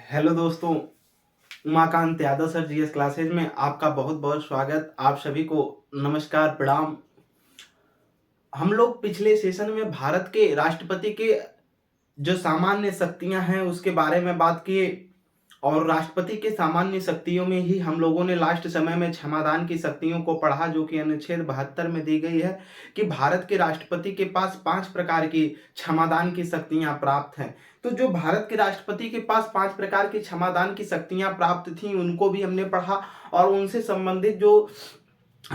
Hello दोस्तों, Umakant Yadav sir GS classes में आपका बहुत बहुत स्वागत। आप सभी को नमस्कार, प्रणाम। हम लोग पिछले सेशन में भारत के राष्ट्रपति के जो सामान्य शक्तियां हैं उसके बारे में बात किए और राष्ट्रपति के सामान्य शक्तियों में ही हम लोगों ने लास्ट समय में क्षमादान की शक्तियों को पढ़ा, जो कि अनुच्छेद 72 में दी गई है कि भारत के राष्ट्रपति के पास 5 प्रकार की क्षमादान की शक्तियां प्राप्त हैं। तो जो भारत के राष्ट्रपति के पास 5 प्रकार की क्षमादान की शक्तियां प्राप्त थी उनको भी हमने पढ़ा और उनसे संबंधित जो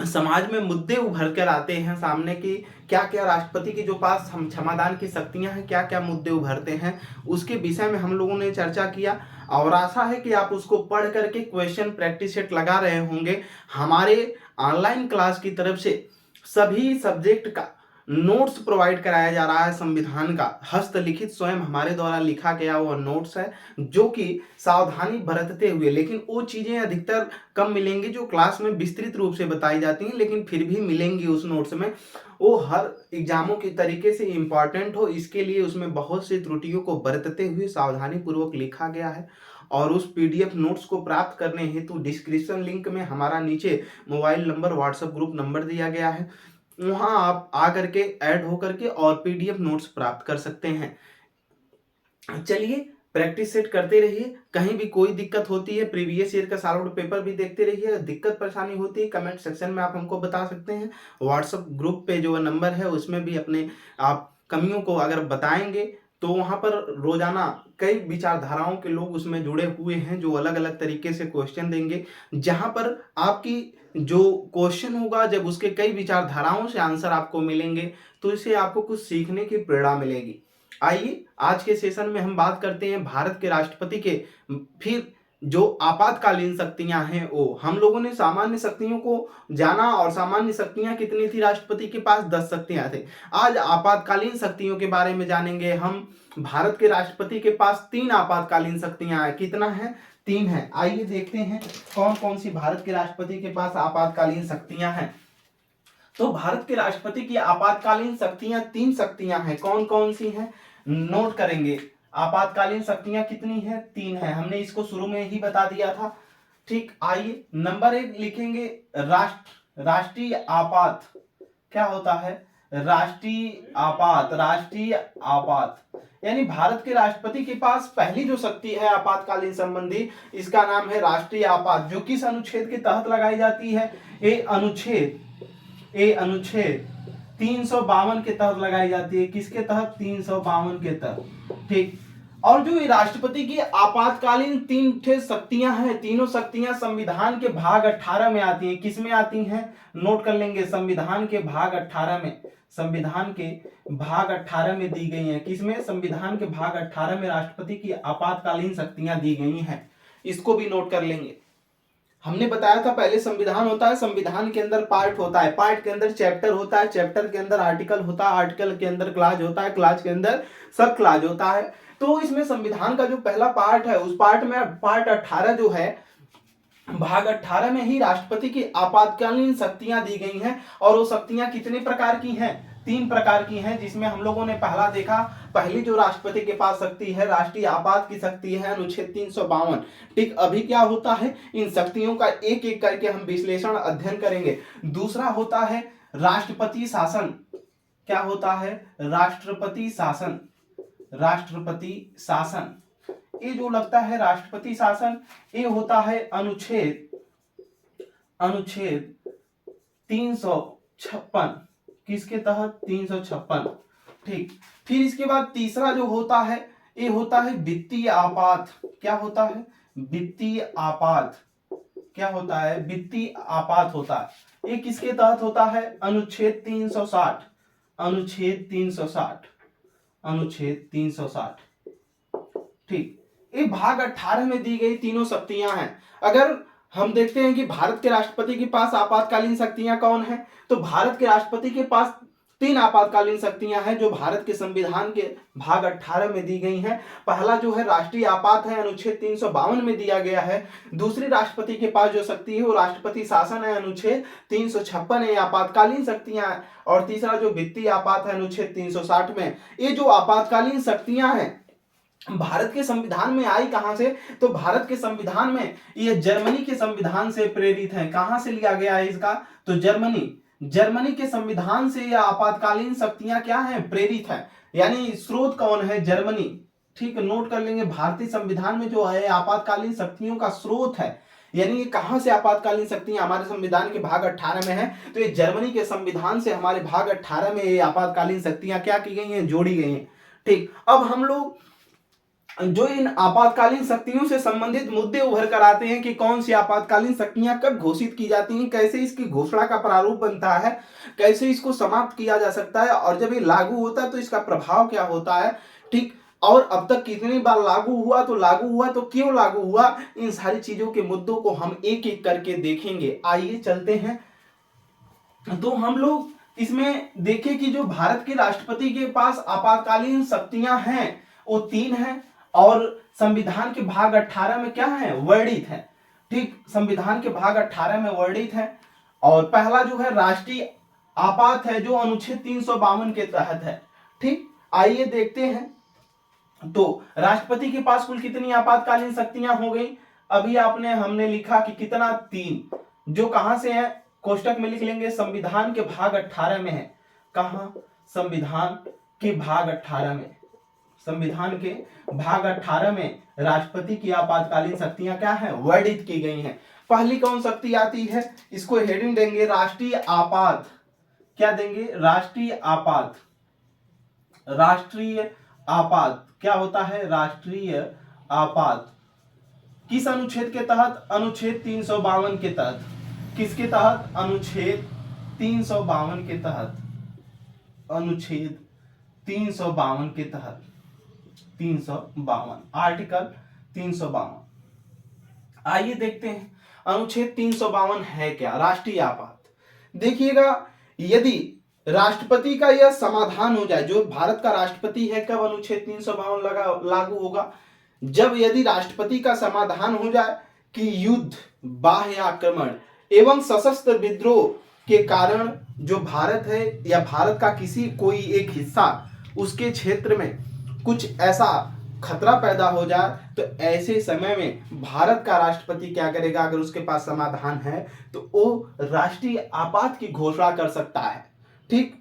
समाज में मुद्दे उभर कर आते हैं सामने की, क्या क्या राष्ट्रपति के जो पास हम क्षमादान की शक्तियां हैं, क्या क्या मुद्दे उभरते हैं, उसके विषय में हम लोगों ने चर्चा किया। और आशा है कि आप उसको पढ़ करके क्वेश्चन प्रैक्टिस सेट लगा रहे होंगे। हमारे ऑनलाइन क्लास की तरफ से सभी सब्जेक्ट का नोट्स प्रोवाइड कराया जा रहा है। संविधान का हस्तलिखित स्वयं हमारे द्वारा लिखा गया वो नोट्स है, जो कि सावधानी बरतते हुए, लेकिन वो चीजें अधिकतर कम मिलेंगी जो क्लास में विस्तृत रूप से बताई जाती हैं, लेकिन फिर भी मिलेंगी उस नोट्स में। वो हर एग्जामों की तरीके से इंपॉर्टेंट हो, इसके लिए उसमें बहुत सी त्रुटियों को बरतते हुए सावधानी पूर्वक लिखा गया है। और उस पीडीएफ नोट्स को प्राप्त करने हेतु डिस्क्रिप्शन लिंक में हमारा नीचे mobile number, WhatsApp group number दिया गया है, वहां आप आकर के ऐड होकर के और पीडीएफ नोट्स प्राप्त कर सकते हैं। चलिए प्रैक्टिस सेट करते रहिए। कहीं भी कोई दिक्कत होती है, प्रीवियस ईयर का सॉल्व्ड पेपर भी देखते रहिए। दिक्कत परेशानी होती है कमेंट सेक्शन में आप हमको बता सकते हैं। व्हाट्सएप ग्रुप पे जो नंबर है उसमें भी अपने आप कमियों को अगर बताएंगे तो वहां पर रोजाना कई विचारधाराओं के लोग उसमें जुड़े हुए हैं जो अलग अलग तरीके से क्वेश्चन देंगे। जहां पर आपकी जो क्वेश्चन होगा, जब उसके कई विचारधाराओं से आंसर आपको मिलेंगे तो इससे आपको कुछ सीखने की प्रेरणा मिलेगी। आइए आज के सेशन में हम बात करते हैं भारत के राष्ट्रपति के फिर जो आपातकालीन शक्तियां हैं वो। हम लोगों ने सामान्य शक्तियों को जाना और सामान्य शक्तियां कितनी थी, राष्ट्रपति के पास 10 शक्तियां थे। आज आपातकालीन शक्तियों के बारे में जानेंगे हम। भारत के राष्ट्रपति के पास 3 आपातकालीन शक्तियां हैं। कितना है? 3 है। आइए देखते हैं कौन कौन सी भारत के राष्ट्रपति के पास आपातकालीन शक्तियां हैं। तो भारत के राष्ट्रपति की आपातकालीन शक्तियां 3 शक्तियां हैं। कौन कौन सी हैं नोट करेंगे। आपातकालीन शक्तियां कितनी है? 3 है। हमने इसको शुरू में ही बता दिया था। ठीक, आइए नंबर 1 लिखेंगे राष्ट्रीय आपात। क्या होता है? राष्ट्रीय आपात। राष्ट्रीय आपात यानी भारत के राष्ट्रपति के पास पहली जो शक्ति है आपातकालीन संबंधी, इसका नाम है राष्ट्रीय आपात, जो किस अनुच्छेद के तहत लगाई जाती है? ए अनुच्छेद 352 के तहत लगाई जाती है। किसके तहत? 352 के तहत। ठीक, और जो ये राष्ट्रपति की आपातकालीन 3 शक्तियां हैं, तीनों शक्तियां संविधान के भाग 18 में आती हैं। किस में आती हैं? नोट कर लेंगे, संविधान के भाग 18 में। संविधान के भाग 18 में दी गई हैं। किसमें? संविधान के भाग 18 में राष्ट्रपति की आपातकालीन शक्तियां दी गई हैं। इसको भी नोट कर लेंगे। हमने बताया था पहले संविधान होता है, संविधान के अंदर पार्ट होता है, पार्ट के अंदर चैप्टर होता है, चैप्टर के अंदर आर्टिकल होता है, आर्टिकल के अंदर क्लाज होता है, क्लाज के अंदर सब क्लाज होता है। तो इसमें संविधान का जो पहला पार्ट है, उस पार्ट में पार्ट 18 जो है, भाग 18 में ही राष्ट्रपति की आपातकालीन शक्तियां दी गई हैं। और वो शक्तियां कितने प्रकार की हैं? 3 प्रकार की हैं, जिसमें हम लोगों ने पहला देखा, पहली जो राष्ट्रपति के पास शक्ति है राष्ट्रीय आपात की शक्ति है, अनुच्छेद 352। ठीक, अभी क्या होता है, इन शक्तियों का एक एक करके हम विश्लेषण अध्ययन करेंगे। दूसरा होता है राष्ट्रपति शासन। क्या होता है? राष्ट्रपति शासन। राष्ट्रपति शासन, ये जो लगता है राष्ट्रपति शासन, ये होता है अनुच्छेद 356। किसके तहत? 356। ठीक, फिर इसके बाद तीसरा जो होता है, ये होता है वित्तीय आपात। क्या होता है? वित्तीय आपात। क्या होता है? वित्तीय आपात होता है। ये किसके तहत होता है? अनुच्छेद 360। अनुच्छेद 360। अनुच्छेद 360। ठीक, ये भाग 18 में दी गई तीनों शक्तियां हैं। अगर हम देखते हैं कि भारत के राष्ट्रपति के पास आपातकालीन शक्तियां कौन है, तो भारत के राष्ट्रपति के पास 3 आपातकालीन शक्तियां हैं जो भारत के संविधान के भाग 18 में दी गई हैं। पहला जो है राष्ट्रीय आपात है, अनुच्छेद 352 में दिया गया है। दूसरी राष्ट्रपति के पास जो शक्ति है वो राष्ट्रपति शासन है, अनुच्छेद 356 है, आपातकालीन शक्तियां हैं। और तीसरा जो वित्तीय आपात है, अनुच्छेद 360 में। ये जो आपातकालीन शक्तियां हैं भारत के संविधान में आई कहां से? तो भारत के संविधान में ये जर्मनी के संविधान से प्रेरित है। कहां से लिया गया है इसका? तो जर्मनी के संविधान से यह आपातकालीन शक्तियां क्या है? प्रेरित है। यानी स्रोत कौन है? जर्मनी। ठीक, नोट कर लेंगे, भारतीय संविधान में जो है आपातकालीन शक्तियों का स्रोत है। यानी ये कहां से आपातकालीन शक्तियां हमारे संविधान के भाग 18 में है? तो ये जर्मनी के संविधान से हमारे भाग 18 में ये आपातकालीन शक्तियां क्या की गई हैं? जोड़ी गई हैं। ठीक, अब हम लोग जो इन आपातकालीन शक्तियों से संबंधित मुद्दे उभर कर आते हैं कि कौन सी आपातकालीन शक्तियां कब घोषित की जाती हैं, कैसे इसकी घोषणा का प्रारूप बनता है, कैसे इसको समाप्त किया जा सकता है, और जब ये लागू होता है तो इसका प्रभाव क्या होता है। ठीक, और अब तक कितनी बार लागू हुआ, तो लागू हुआ तो क्यों लागू हुआ, इन सारी चीजों के मुद्दों को हम एक एक करके देखेंगे। आइए चलते हैं। तो हम लोग इसमें देखें कि जो भारत के राष्ट्रपति के पास आपातकालीन शक्तियां हैं वो 3 हैं, और संविधान के भाग 18 में क्या है? वर्णित है। ठीक, संविधान के भाग 18 में वर्णित है। और पहला जो है राष्ट्रीय आपात है, जो अनुच्छेद 352 के तहत है। ठीक, आइए देखते हैं। तो राष्ट्रपति के पास कुल कितनी आपातकालीन शक्तियां हो गई? अभी हमने लिखा कि कितना? 3, जो कहां से है? कोष्टक में लिख लेंगे, संविधान के भाग 18 में है। कहां? संविधान के भाग 18 में। संविधान के भाग 18 में राष्ट्रपति की आपातकालीन शक्तियां क्या है? वर्णित की गई हैं। पहली कौन शक्ति आती है? इसको हेडिंग देंगे राष्ट्रीय आपात। क्या देंगे? राष्ट्रीय आपात। राष्ट्रीय आपात क्या होता है? राष्ट्रीय आपात किस अनुच्छेद के तहत? अनुच्छेद 352 के तहत। किसके तहत? अनुच्छेद 352 के तहत। अनुच्छेद 352 के तहत। 352, आर्टिकल 352। आइए देखते हैं अनुच्छेद 352 है क्या? राष्ट्रीय आपात। देखिएगा, यदि राष्ट्रपति का यह समाधान हो जाए, जो भारत का राष्ट्रपति है, कब अनुच्छेद 352 लागू होगा? जब यदि राष्ट्रपति का समाधान हो जाए कि युद्ध, बाह्य आक्रमण एवं सशस्त्र विद्रोह के कारण जो भारत है या भारत का किसी कोई एक हिस्सा, उसके क्षेत्र में कुछ ऐसा खतरा पैदा हो जाए, तो ऐसे समय में भारत का राष्ट्रपति क्या करेगा? अगर उसके पास समाधान है तो वो राष्ट्रीय आपात की घोषणा कर सकता है। ठीक,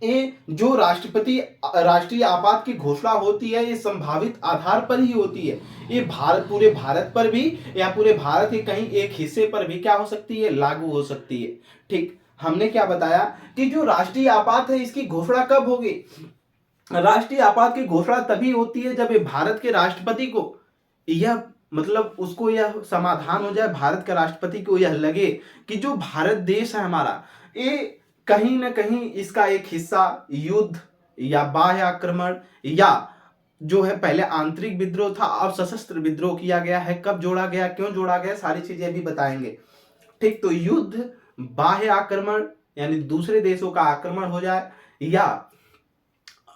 ये जो राष्ट्रीय आपात की घोषणा होती है, ये संभावित आधार पर ही होती है। ये पूरे भारत पर भी या पूरे भारत के कहीं एक हिस्से पर भी क्या हो सकती है? लागू हो सकती है। ठीक, हमने क्या बताया कि जो राष्ट्रीय आपात है इसकी घोषणा कब होगी? राष्ट्रीय आपात की घोषणा तभी होती है जब भारत के राष्ट्रपति को यह मतलब उसको यह समाधान हो जाए, भारत के राष्ट्रपति को यह लगे कि जो भारत देश है हमारा, ये कहीं ना कहीं इसका एक हिस्सा युद्ध या बाह्य आक्रमण या जो है पहले आंतरिक विद्रोह था, अब सशस्त्र विद्रोह किया गया है। कब जोड़ा गया, क्यों जोड़ा गया, सारी चीजें भी बताएंगे। ठीक, तो युद्ध, बाह्य आक्रमण यानी दूसरे देशों का आक्रमण हो जाए, या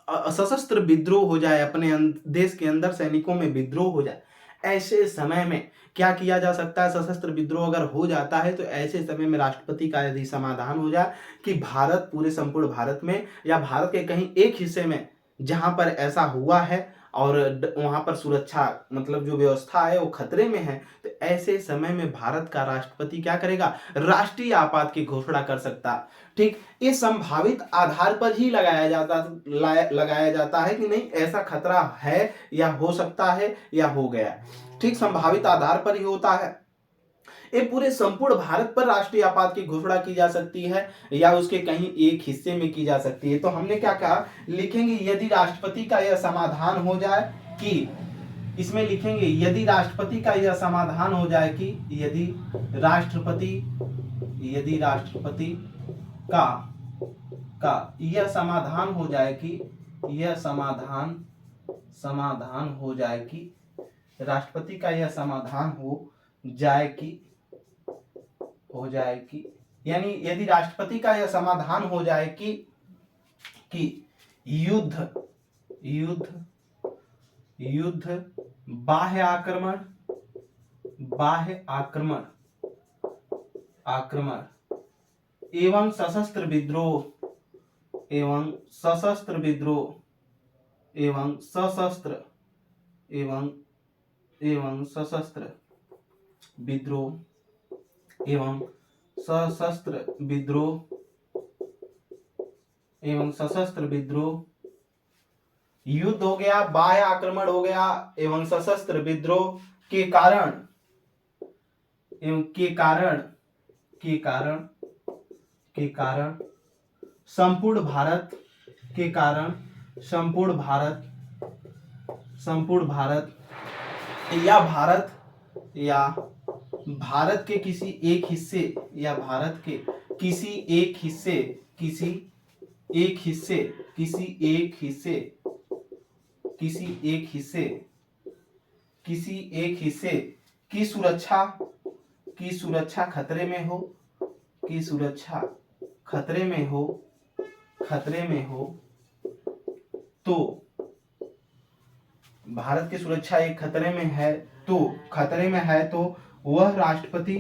सशस्त्र विद्रोह हो जाए, अपने देश के अंदर सैनिकों में विद्रोह हो जाए, ऐसे समय में क्या किया जा सकता है? सशस्त्र विद्रोह अगर हो जाता है तो ऐसे समय में राष्ट्रपति का यदि समाधान हो जाए कि भारत, पूरे संपूर्ण भारत में या भारत के कहीं एक हिस्से में जहां पर ऐसा हुआ है और वहां पर सुरक्षा मतलब जो व्यवस्था है वो खतरे में है, तो ऐसे समय में भारत का राष्ट्रपति क्या करेगा? राष्ट्रीय आपात की घोषणा कर सकता है। ठीक, ये संभावित आधार पर ही लगाया जाता है कि नहीं ऐसा खतरा है या हो सकता है या हो गया। ठीक, संभावित आधार पर ही होता है। ये पूरे संपूर्ण भारत पर राष्ट्रीय आपात की घोषणा की जा सकती है या उसके कहीं एक हिस्से में की जा सकती है। तो हमने क्या कहा? लिखेंगे यदि राष्ट्रपति का यह समाधान हो जाए कि, इसमें लिखेंगे यदि राष्ट्रपति का यह समाधान हो जाए कि यदि राष्ट्रपति का यह समाधान हो जाए कि यह समाधान हो जाए कि राष्ट्रपति का यह समाधान हो जाए कि यानी यदि राष्ट्रपति का यह समाधान हो जाए कि युद्ध, बाह्य आक्रमण एवं सशस्त्र विद्रोह एवं एवं सशस्त्र विद्रोह एवं सशस्त्र विद्रोह एवं सशस्त्र विद्रोह, युद्ध हो गया, बाह्य आक्रमण हो गया एवं सशस्त्र विद्रोह के कारण एवं के कारण के कारण के कारण संपूर्ण भारत के कारण संपूर्ण भारत या भारत के किसी एक हिस्से या भारत के किसी एक हिस्से किसी एक हिस्से किसी एक हिस्से किसी एक हिस्से किसी एक हिस्से की सुरक्षा खतरे में हो की सुरक्षा खतरे में हो तो भारत की सुरक्षा एक खतरे में है तो वह राष्ट्रपति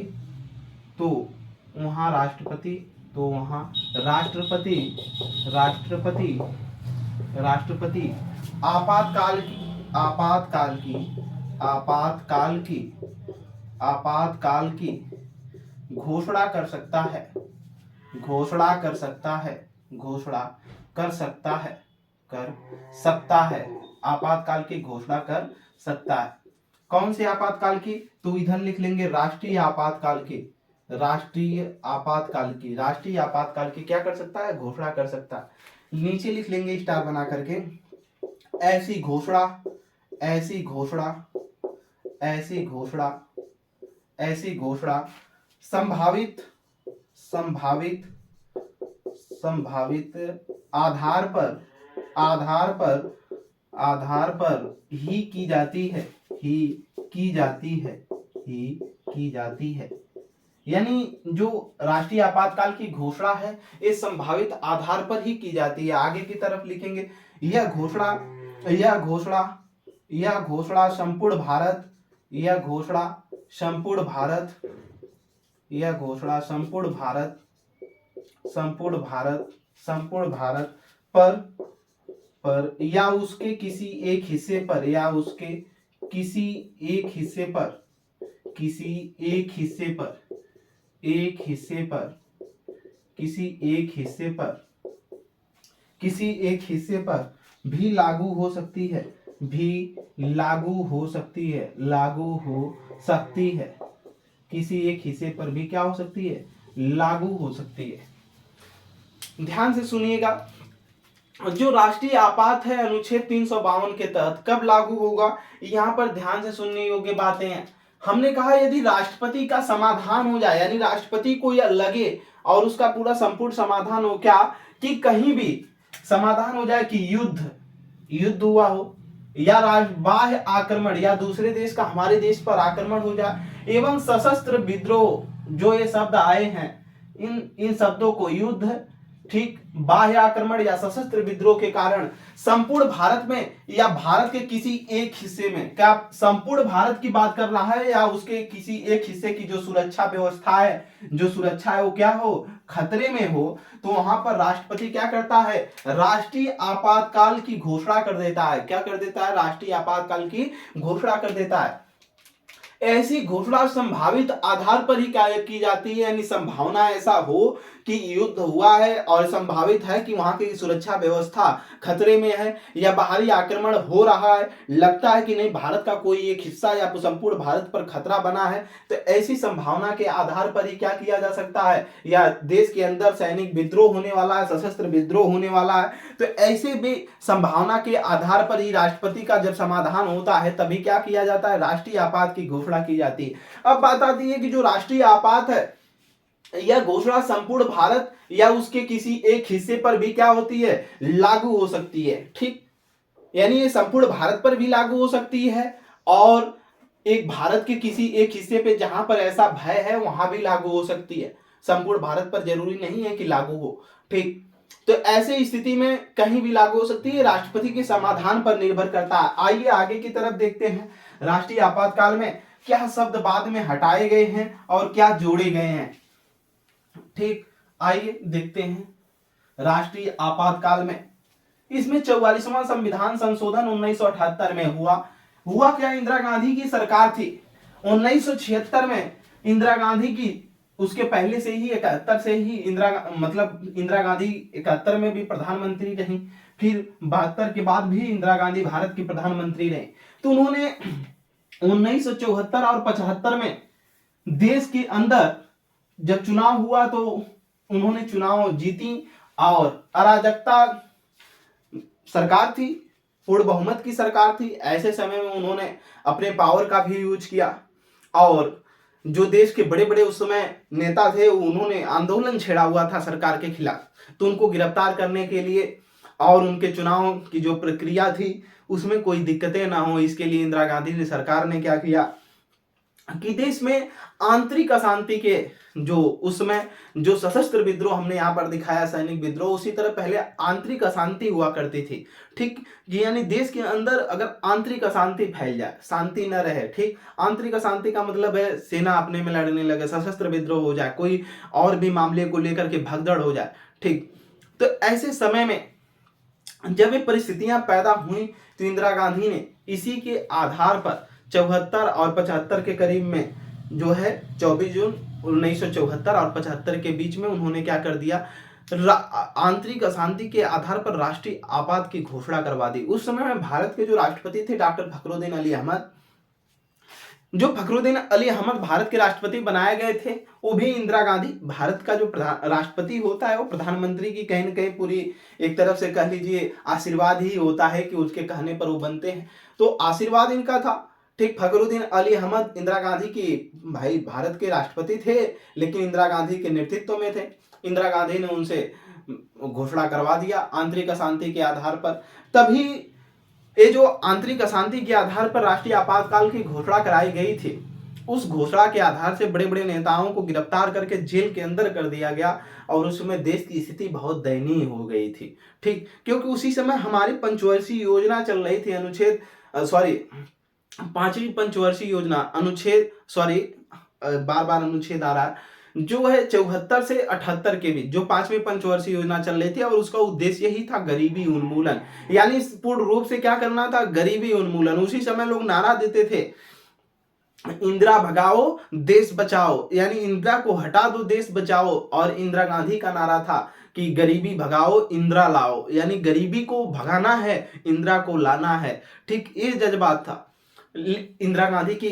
तो वहाँ राष्ट्रपति तो वहाँ राष्ट्रपति राष्ट्रपति राष्ट्रपति आपातकाल की घोषणा कर सकता है आपातकाल की घोषणा कर सकता है। कौन से आपातकाल की? तो इधर लिख लेंगे राष्ट्रीय आपातकाल की क्या कर सकता है? घोषणा कर सकता है। नीचे लिख लेंगे स्टार बना करके, ऐसी घोषणा संभावित आधार पर ही की जाती है। यानी जो राष्ट्रीय आपातकाल की घोषणा है ये संभावित आधार पर ही की जाती है। आगे की तरफ लिखेंगे यह घोषणा संपूर्ण भारत पर या उसके किसी एक हिस्से पर किसी एक हिस्से पर भी लागू हो सकती है किसी एक हिस्से पर भी क्या हो सकती है? लागू हो सकती है। ध्यान से सुनिएगा, जो राष्ट्रीय आपात है अनुच्छेद 352 के तहत कब लागू होगा, यहाँ पर ध्यान से सुनने योग्य बातें हैं। हमने कहा यदि राष्ट्रपति का समाधान हो जाए, यानी राष्ट्रपति को यह लगे और उसका पूरा संपूर्ण समाधान हो, क्या कि कहीं भी समाधान हो जाए कि युद्ध हुआ हो या बाह्य आक्रमण या दूसरे देश का हमारे देश पर आक्रमण हो जाए एवं सशस्त्र विद्रोह, जो ये शब्द आए हैं इन शब्दों को युद्ध, ठीक, बाह्य आक्रमण या सशस्त्र विद्रोह के कारण संपूर्ण भारत में या भारत के किसी एक हिस्से में, क्या संपूर्ण भारत की बात कर रहा है या उसके किसी एक हिस्से की जो सुरक्षा व्यवस्था है, वो क्या हो? खतरे में हो, तो वहां पर राष्ट्रपति क्या करता है? राष्ट्रीय आपातकाल की घोषणा कर देता है। क्या कर देता है? राष्ट्रीय आपातकाल की घोषणा कर देता है। ऐसी घोषणा संभावित आधार पर ही क्या की जाती है, यानी संभावना ऐसा हो कि युद्ध हुआ है और संभावित है कि वहां की सुरक्षा व्यवस्था खतरे में है या बाहरी आक्रमण हो रहा है, लगता है कि नहीं भारत का कोई एक हिस्सा या संपूर्ण भारत पर खतरा बना है, तो ऐसी संभावना के आधार पर ही क्या किया जा सकता है, या देश के अंदर सैनिक विद्रोह होने वाला है, सशस्त्र विद्रोह होने वाला है, तो ऐसे भी संभावना के आधार पर ही राष्ट्रपति का जब समाधान होता है तभी क्या किया जाता है? राष्ट्रीय आपात की घोषणा की जाती है। अब बात आती है कि जो राष्ट्रीय आपात है यह घोषणा संपूर्ण भारत या उसके किसी एक हिस्से पर भी क्या होती है? लागू हो सकती है, ठीक, यानी ये संपूर्ण भारत पर भी लागू हो सकती है और एक भारत के किसी एक हिस्से पे जहां पर ऐसा भय है वहां भी लागू हो सकती है। संपूर्ण भारत पर जरूरी नहीं है कि लागू हो, ठीक। तो ऐसे स्थिति में कहीं भी लागू हो सकती है, राष्ट्रपति के समाधान पर निर्भर करता है। आइए आगे की तरफ देखते हैं, राष्ट्रीय आपातकाल में क्या शब्द बाद में हटाए गए हैं और क्या जोड़े गए हैं, ठीक। आइए देखते हैं राष्ट्रीय आपातकाल में, इसमें 44वां संविधान संशोधन 1978 में हुआ। हुआ क्या, इंदिरा गांधी की सरकार थी 1976 में। इंदिरा गांधी की उसके पहले से ही 71 से ही इंदिरा गांधी 71 में भी प्रधानमंत्री रही, फिर 72 के बाद भी इंदिरा गांधी भारत की प्रधानमंत्री रही। तो उन्होंने 1974 और 75 में देश के अंदर जब चुनाव हुआ तो उन्होंने चुनाव जीती और अराजकता सरकार थी, पूर्ण बहुमत की सरकार थी। ऐसे समय में उन्होंने अपने पावर का भी यूज किया और जो देश के बड़े बड़े उस समय नेता थे उन्होंने आंदोलन छेड़ा हुआ था सरकार के खिलाफ, तो उनको गिरफ्तार करने के लिए और उनके चुनाव की जो प्रक्रिया थी उसमें कोई दिक्कतें ना हो, इसके लिए इंदिरा गांधी ने सरकार ने क्या किया कि देश में आंतरिक अशांति के जो उसमें जो सशस्त्र विद्रोह हमने यहाँ पर दिखाया सैनिक विद्रोह, उसी तरह पहले आंतरिक अशांति हुआ करती थी। ठीक, यानी देश के अंदर अगर आंतरिक अशांति फैल जाए, शांति न रहे, ठीक, आंतरिक अशांति का मतलब है सेना अपने में लड़ने लगे, सशस्त्र विद्रोह हो जाए, कोई और भी मामले को लेकर के भगदड़ हो जाए, ठीक, तो ऐसे समय में जब ये परिस्थितियां पैदा हुई तो इंदिरा गांधी ने इसी के आधार पर 74 और 75 के करीब में जो है 24 जून 1974 और 75 के बीच में उन्होंने क्या कर दिया, आंतरिक अशांति के आधार पर राष्ट्रीय आपात की घोषणा करवा दी। उस समय में भारत के जो राष्ट्रपति थे डॉक्टर फखरुद्दीन अली अहमद, जो फखरुद्दीन अली अहमद भारत के राष्ट्रपति बनाए गए थे, वो भी इंदिरा गांधी, भारत का जो राष्ट्रपति होता है वो प्रधानमंत्री की कहीं न कहीं पूरी एक तरफ से कह लीजिए आशीर्वाद ही होता है कि उसके कहने पर वो बनते हैं, तो आशीर्वाद इनका था। ठीक, फखरुद्दीन अली अहमद इंदिरा गांधी की भाई भारत के राष्ट्रपति थे, लेकिन इंदिरा गांधी के नेतृत्व में थे। इंदिरा गांधी ने उनसे घोषणा करवा दिया आंतरिक अशांति के आधार पर। तभी ये जो आंतरिक अशांति के आधार पर राष्ट्रीय आपातकाल की घोषणा कराई गई थी, उस घोषणा के आधार से बड़े बड़े नेताओं को गिरफ्तार करके जेल के अंदर कर दिया गया और उसमें देश की स्थिति बहुत दयनीय हो गई थी। ठीक, क्योंकि उसी समय हमारी पंचवर्षीय योजना चल रही थी, पांचवी पंचवर्षीय योजना बार बार अनुच्छेद आ रहा है, जो है 74 से 78 के बीच जो पांचवी पंचवर्षीय योजना चल रही थी और उसका उद्देश्य यही था गरीबी उन्मूलन, यानी पूर्ण रूप से क्या करना था, गरीबी उन्मूलन। उसी समय लोग नारा देते थे इंदिरा भगाओ देश बचाओ, यानी इंदिरा को हटा दो देश बचाओ, और इंदिरा गांधी का नारा था कि गरीबी भगाओ इंदिरा लाओ, यानी गरीबी को भगाना है, इंदिरा को लाना है। ठीक, ये जज्बात था। इंदिरा गांधी की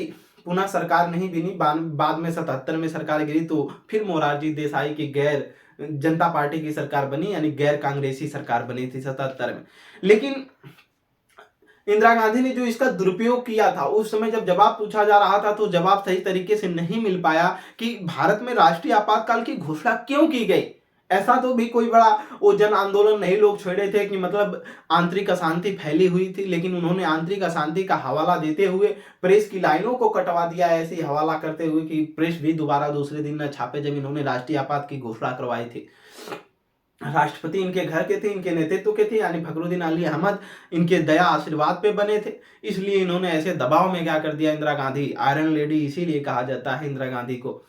पुनः सरकार नहीं बनी, बाद में 77 में सरकार गिरी तो फिर मोरारजी देसाई की गैर जनता पार्टी की सरकार बनी, यानी गैर कांग्रेसी सरकार बनी थी 77 में। लेकिन इंदिरा गांधी ने जो इसका दुरुपयोग किया था, उस समय जब जवाब पूछा जा रहा था तो जवाब सही तरीके से नहीं मिल पाया कि भारत में राष्ट्रीय आपातकाल की घोषणा क्यों की गई। ऐसा तो भी कोई बड़ा वो जन आंदोलन नहीं लोग छेड़े थे कि मतलब आंतरिक अशांति फैली हुई थी, लेकिन उन्होंने आंतरिक अशांति का हवाला देते हुए प्रेस की लाइनों को कटवा दिया, ऐसे ही हवाला करते हुए कि प्रेस भी दोबारा दूसरे दिन न छापे जब इन्होंने राष्ट्रीय आपात की घोषणा करवाई थी। राष्ट्रपति इनके घर के थे, इनके नेतृत्व के थे, यानी फखरुद्दीन अली अहमद इनके दया आशीर्वाद पे बने थे, इसलिए इन्होंने ऐसे दबाव में क्या कर दिया, इंदिरा गांधी आयरन लेडी इसीलिए कहा जाता है इंदिरा गांधी को,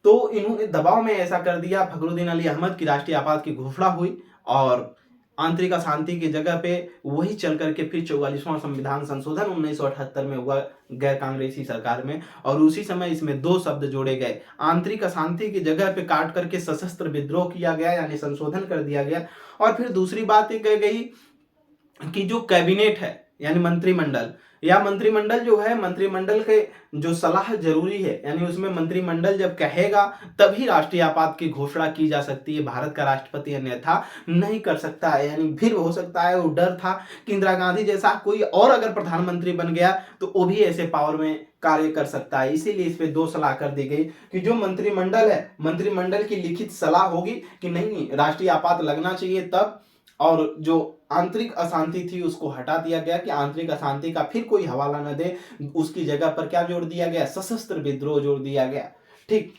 तो इन्होंने दबाव में ऐसा कर दिया फखरुद्दीन अली अहमद की राष्ट्रीय आपात की घोषणा हुई और आंतरिक अशांति की जगह पे वही चल करके फिर 44वां संविधान संशोधन 1978 में हुआ गैर कांग्रेसी सरकार में, और उसी समय इसमें दो शब्द जोड़े गए, आंतरिक अशांति की जगह पे काट करके सशस्त्र विद्रोह किया गया, यानी संशोधन कर दिया गया। और फिर दूसरी बात ये कही गई कि जो कैबिनेट है यानी मंत्रिमंडल, या मंत्रिमंडल जो है, मंत्रिमंडल के जो सलाह जरूरी है, यानी उसमें मंत्रिमंडल जब कहेगा तभी राष्ट्रीय आपात की घोषणा की जा सकती है, भारत का राष्ट्रपति अन्यथा नहीं कर सकता है। यानी फिर हो सकता है वो डर था कि इंदिरा गांधी जैसा कोई और अगर प्रधानमंत्री बन गया तो वो भी ऐसे पावर में कार्य कर सकता है, इसीलिए इस पे दो सलाह कर दी गई कि जो मंत्रिमंडल है, मंत्रिमंडल की लिखित सलाह होगी कि नहीं राष्ट्रीय आपात लगना चाहिए तब, और जो आंतरिक अशांति थी उसको हटा दिया गया कि आंतरिक अशांति का फिर कोई हवाला न दे, उसकी जगह पर क्या जोड़ दिया गया, सशस्त्र विद्रोह जोड़ दिया गया। ठीक,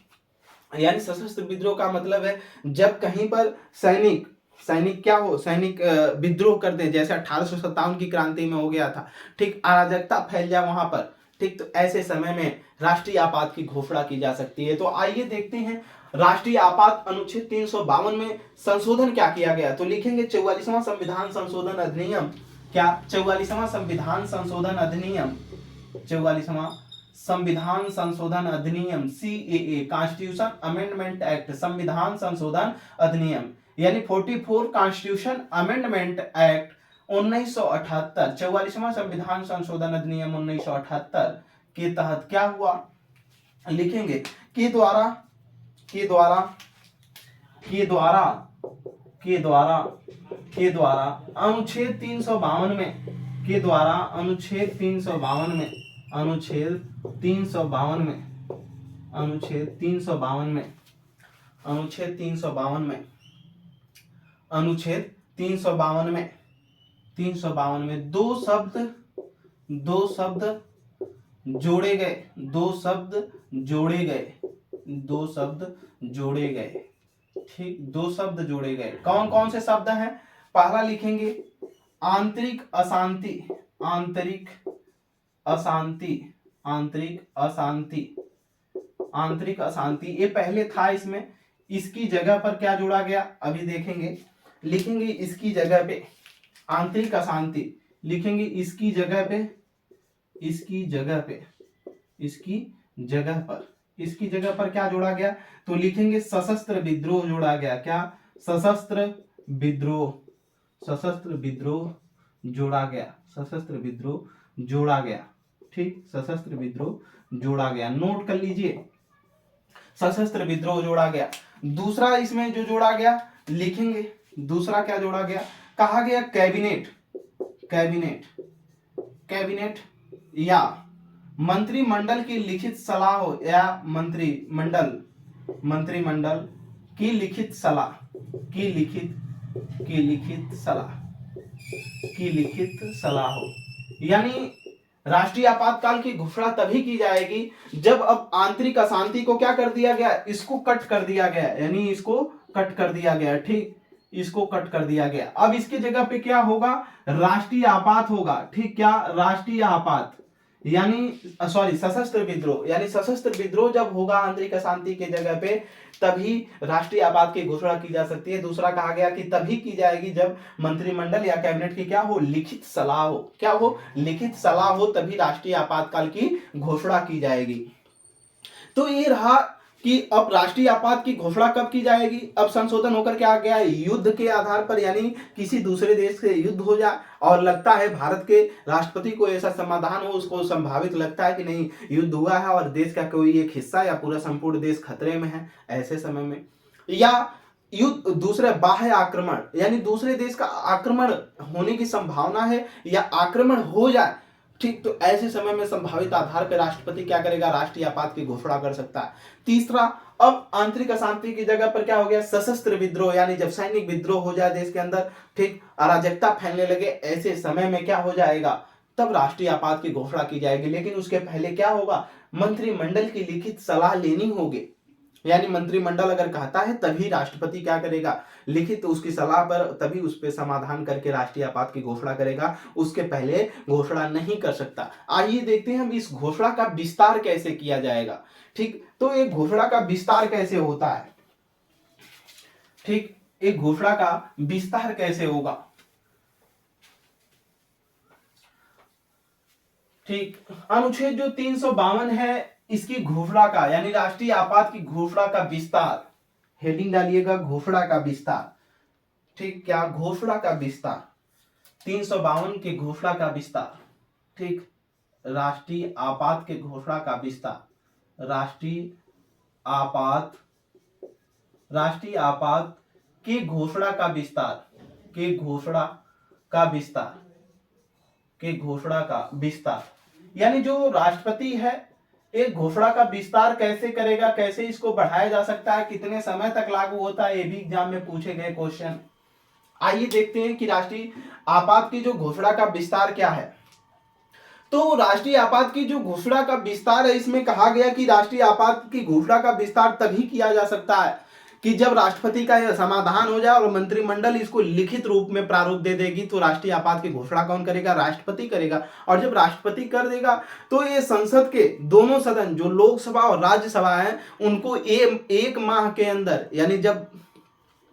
यानी सशस्त्र विद्रोह का मतलब है जब कहीं पर सैनिक क्या हो, सैनिक विद्रोह कर दे, जैसे 1857 की क्रांति में हो गया था, ठीक, अराजकता फैल जाए वहां पर, ठीक, तो ऐसे समय में राष्ट्रीय आपात की घोषणा की जा सकती है। तो आइए देखते हैं राष्ट्रीय आपात अनुच्छेद 352 में संशोधन क्या किया गया, तो लिखेंगे 44वां संविधान संशोधन अधिनियम क्या 44वां संविधान संशोधन अधिनियम, 44वां संविधान संशोधन अधिनियम CAA, कॉन्स्टिट्यूशन अमेंडमेंट एक्ट, संविधान संशोधन अधिनियम यानी 44 कॉन्स्टिट्यूशन अमेंडमेंट एक्ट 1978, 44वां संविधान संशोधन अधिनियम 1978 के तहत क्या हुआ, लिखेंगे के द्वारा के द्वारा के द्वारा के द्वारा के द्वारा अनुच्छेद 352 में के द्वारा अनुच्छेद 352 में अनुच्छेद 352 में अनुच्छेद 352 में अनुच्छेद 352 में अनुच्छेद 352 में 352 में दो शब्द जोड़े गए, दो शब्द जोड़े गए, दो शब्द जोड़े गए, ठीक, दो शब्द जोड़े गए। कौन कौन से शब्द हैं? पहला लिखेंगे आंतरिक अशांति, आंतरिक अशांति, आंतरिक अशांति, आंतरिक अशांति, ये पहले था इसमें, इसकी जगह पर क्या जोड़ा गया अभी देखेंगे। लिखेंगे इसकी जगह पे आंतरिक अशांति, लिखेंगे इसकी जगह पे, इसकी जगह पे, इसकी जगह पर, इसकी जगह पर क्या जोड़ा गया, तो लिखेंगे सशस्त्र विद्रोह जोड़ा गया। क्या? सशस्त्र विद्रोह, सशस्त्र विद्रोह जोड़ा गया, सशस्त्र विद्रोह जोड़ा गया, ठीक, सशस्त्र विद्रोह जोड़ा गया, नोट कर लीजिए, सशस्त्र विद्रोह जोड़ा गया। दूसरा इसमें जो जोड़ा गया लिखेंगे, दूसरा क्या जोड़ा गया, कहा गया कैबिनेट, कैबिनेट, कैबिनेट या मंत्रिमंडल की लिखित सलाह हो, या मंत्रिमंडल, मंत्रिमंडल की लिखित सलाह, की लिखित सलाह, की लिखित सलाह हो। यानी राष्ट्रीय आपातकाल की घोषणा तभी की जाएगी जब अब आंतरिक अशांति को क्या कर दिया गया, इसको कट कर दिया गया, यानी इसको कट कर दिया गया, ठीक, इसको कट कर दिया गया। अब इसके जगह पे क्या होगा, राष्ट्रीय आपात होगा, ठीक, क्या, राष्ट्रीय आपात, यानी सॉरी सशस्त्र विद्रोह, यानी सशस्त्र विद्रोह जब होगा आंतरिक अशांति के जगह पे तभी राष्ट्रीय आपात की घोषणा की जा सकती है। दूसरा कहा गया कि तभी की जाएगी जब मंत्रिमंडल या कैबिनेट की क्या हो, लिखित सलाह हो, क्या हो, लिखित सलाह हो, तभी राष्ट्रीय आपातकाल की घोषणा की जाएगी। तो ये रहा कि अब राष्ट्रीय आपात की घोषणा कब की जाएगी। अब संशोधन होकर क्या आ गया, युद्ध के आधार पर, यानी किसी दूसरे देश से युद्ध हो जाए और लगता है भारत के राष्ट्रपति को ऐसा समाधान हो, उसको संभावित लगता है कि नहीं युद्ध हुआ है और देश का कोई एक हिस्सा या पूरा संपूर्ण देश खतरे में है, ऐसे समय में, या युद्ध दूसरे बाह्य आक्रमण, यानी दूसरे देश का आक्रमण होने की संभावना है या आक्रमण हो जाए, ठीक, तो ऐसे समय में संभावित आधार पर राष्ट्रपति क्या करेगा, राष्ट्रीय आपात की घोषणा कर सकता है। तीसरा, अब आंतरिक अशांति की जगह पर क्या हो गया, सशस्त्र विद्रोह, यानी जब सैनिक विद्रोह हो जाए देश के अंदर, ठीक, अराजकता फैलने लगे, ऐसे समय में क्या हो जाएगा, तब राष्ट्रीय आपात की घोषणा की जाएगी। लेकिन उसके पहले क्या होगा, मंत्रिमंडल की लिखित सलाह लेनी होगी, यानी मंत्रिमंडल अगर कहता है तभी राष्ट्रपति क्या करेगा, लिखित उसकी सलाह पर तभी उस पर समाधान करके राष्ट्रीय आपात की घोषणा करेगा, उसके पहले घोषणा नहीं कर सकता। आइए देखते हैं हम इस घोषणा का विस्तार कैसे किया जाएगा, ठीक, तो एक घोषणा का विस्तार कैसे होता है, ठीक, एक घोषणा का विस्तार कैसे होगा, ठीक, अनुच्छेद जो 352 है इसकी घोषणा का, यानी राष्ट्रीय आपात की घोषणा का विस्तार, हेडिंग डालिएगा घोषणा का विस्तार, ठीक, क्या, घोषणा का विस्तार, 352 की घोषणा का विस्तार, ठीक, राष्ट्रीय आपात के घोषणा का विस्तार, राष्ट्रीय आपात की घोषणा का विस्तार, के घोषणा का विस्तार, के घोषणा का विस्तार, यानी जो राष्ट्रपति है एक घोषणा का विस्तार कैसे करेगा, कैसे इसको बढ़ाया जा सकता है, कितने समय तक लागू होता है, ये भी एग्जाम में पूछे गए क्वेश्चन। आइए देखते हैं कि राष्ट्रीय आपात की जो घोषणा का विस्तार क्या है। तो राष्ट्रीय आपात की जो घोषणा का विस्तार है, इसमें कहा गया कि राष्ट्रीय आपात की घोषणा का विस्तार तभी किया जा सकता है कि जब राष्ट्रपति का यह समाधान हो जाए और मंत्रिमंडल इसको लिखित रूप में प्रारूप दे देगी, तो राष्ट्रीय आपात की घोषणा कौन करेगा, राष्ट्रपति करेगा। और जब राष्ट्रपति कर देगा तो ये संसद के दोनों सदन जो लोकसभा और राज्यसभा है उनको एक माह के अंदर, यानी जब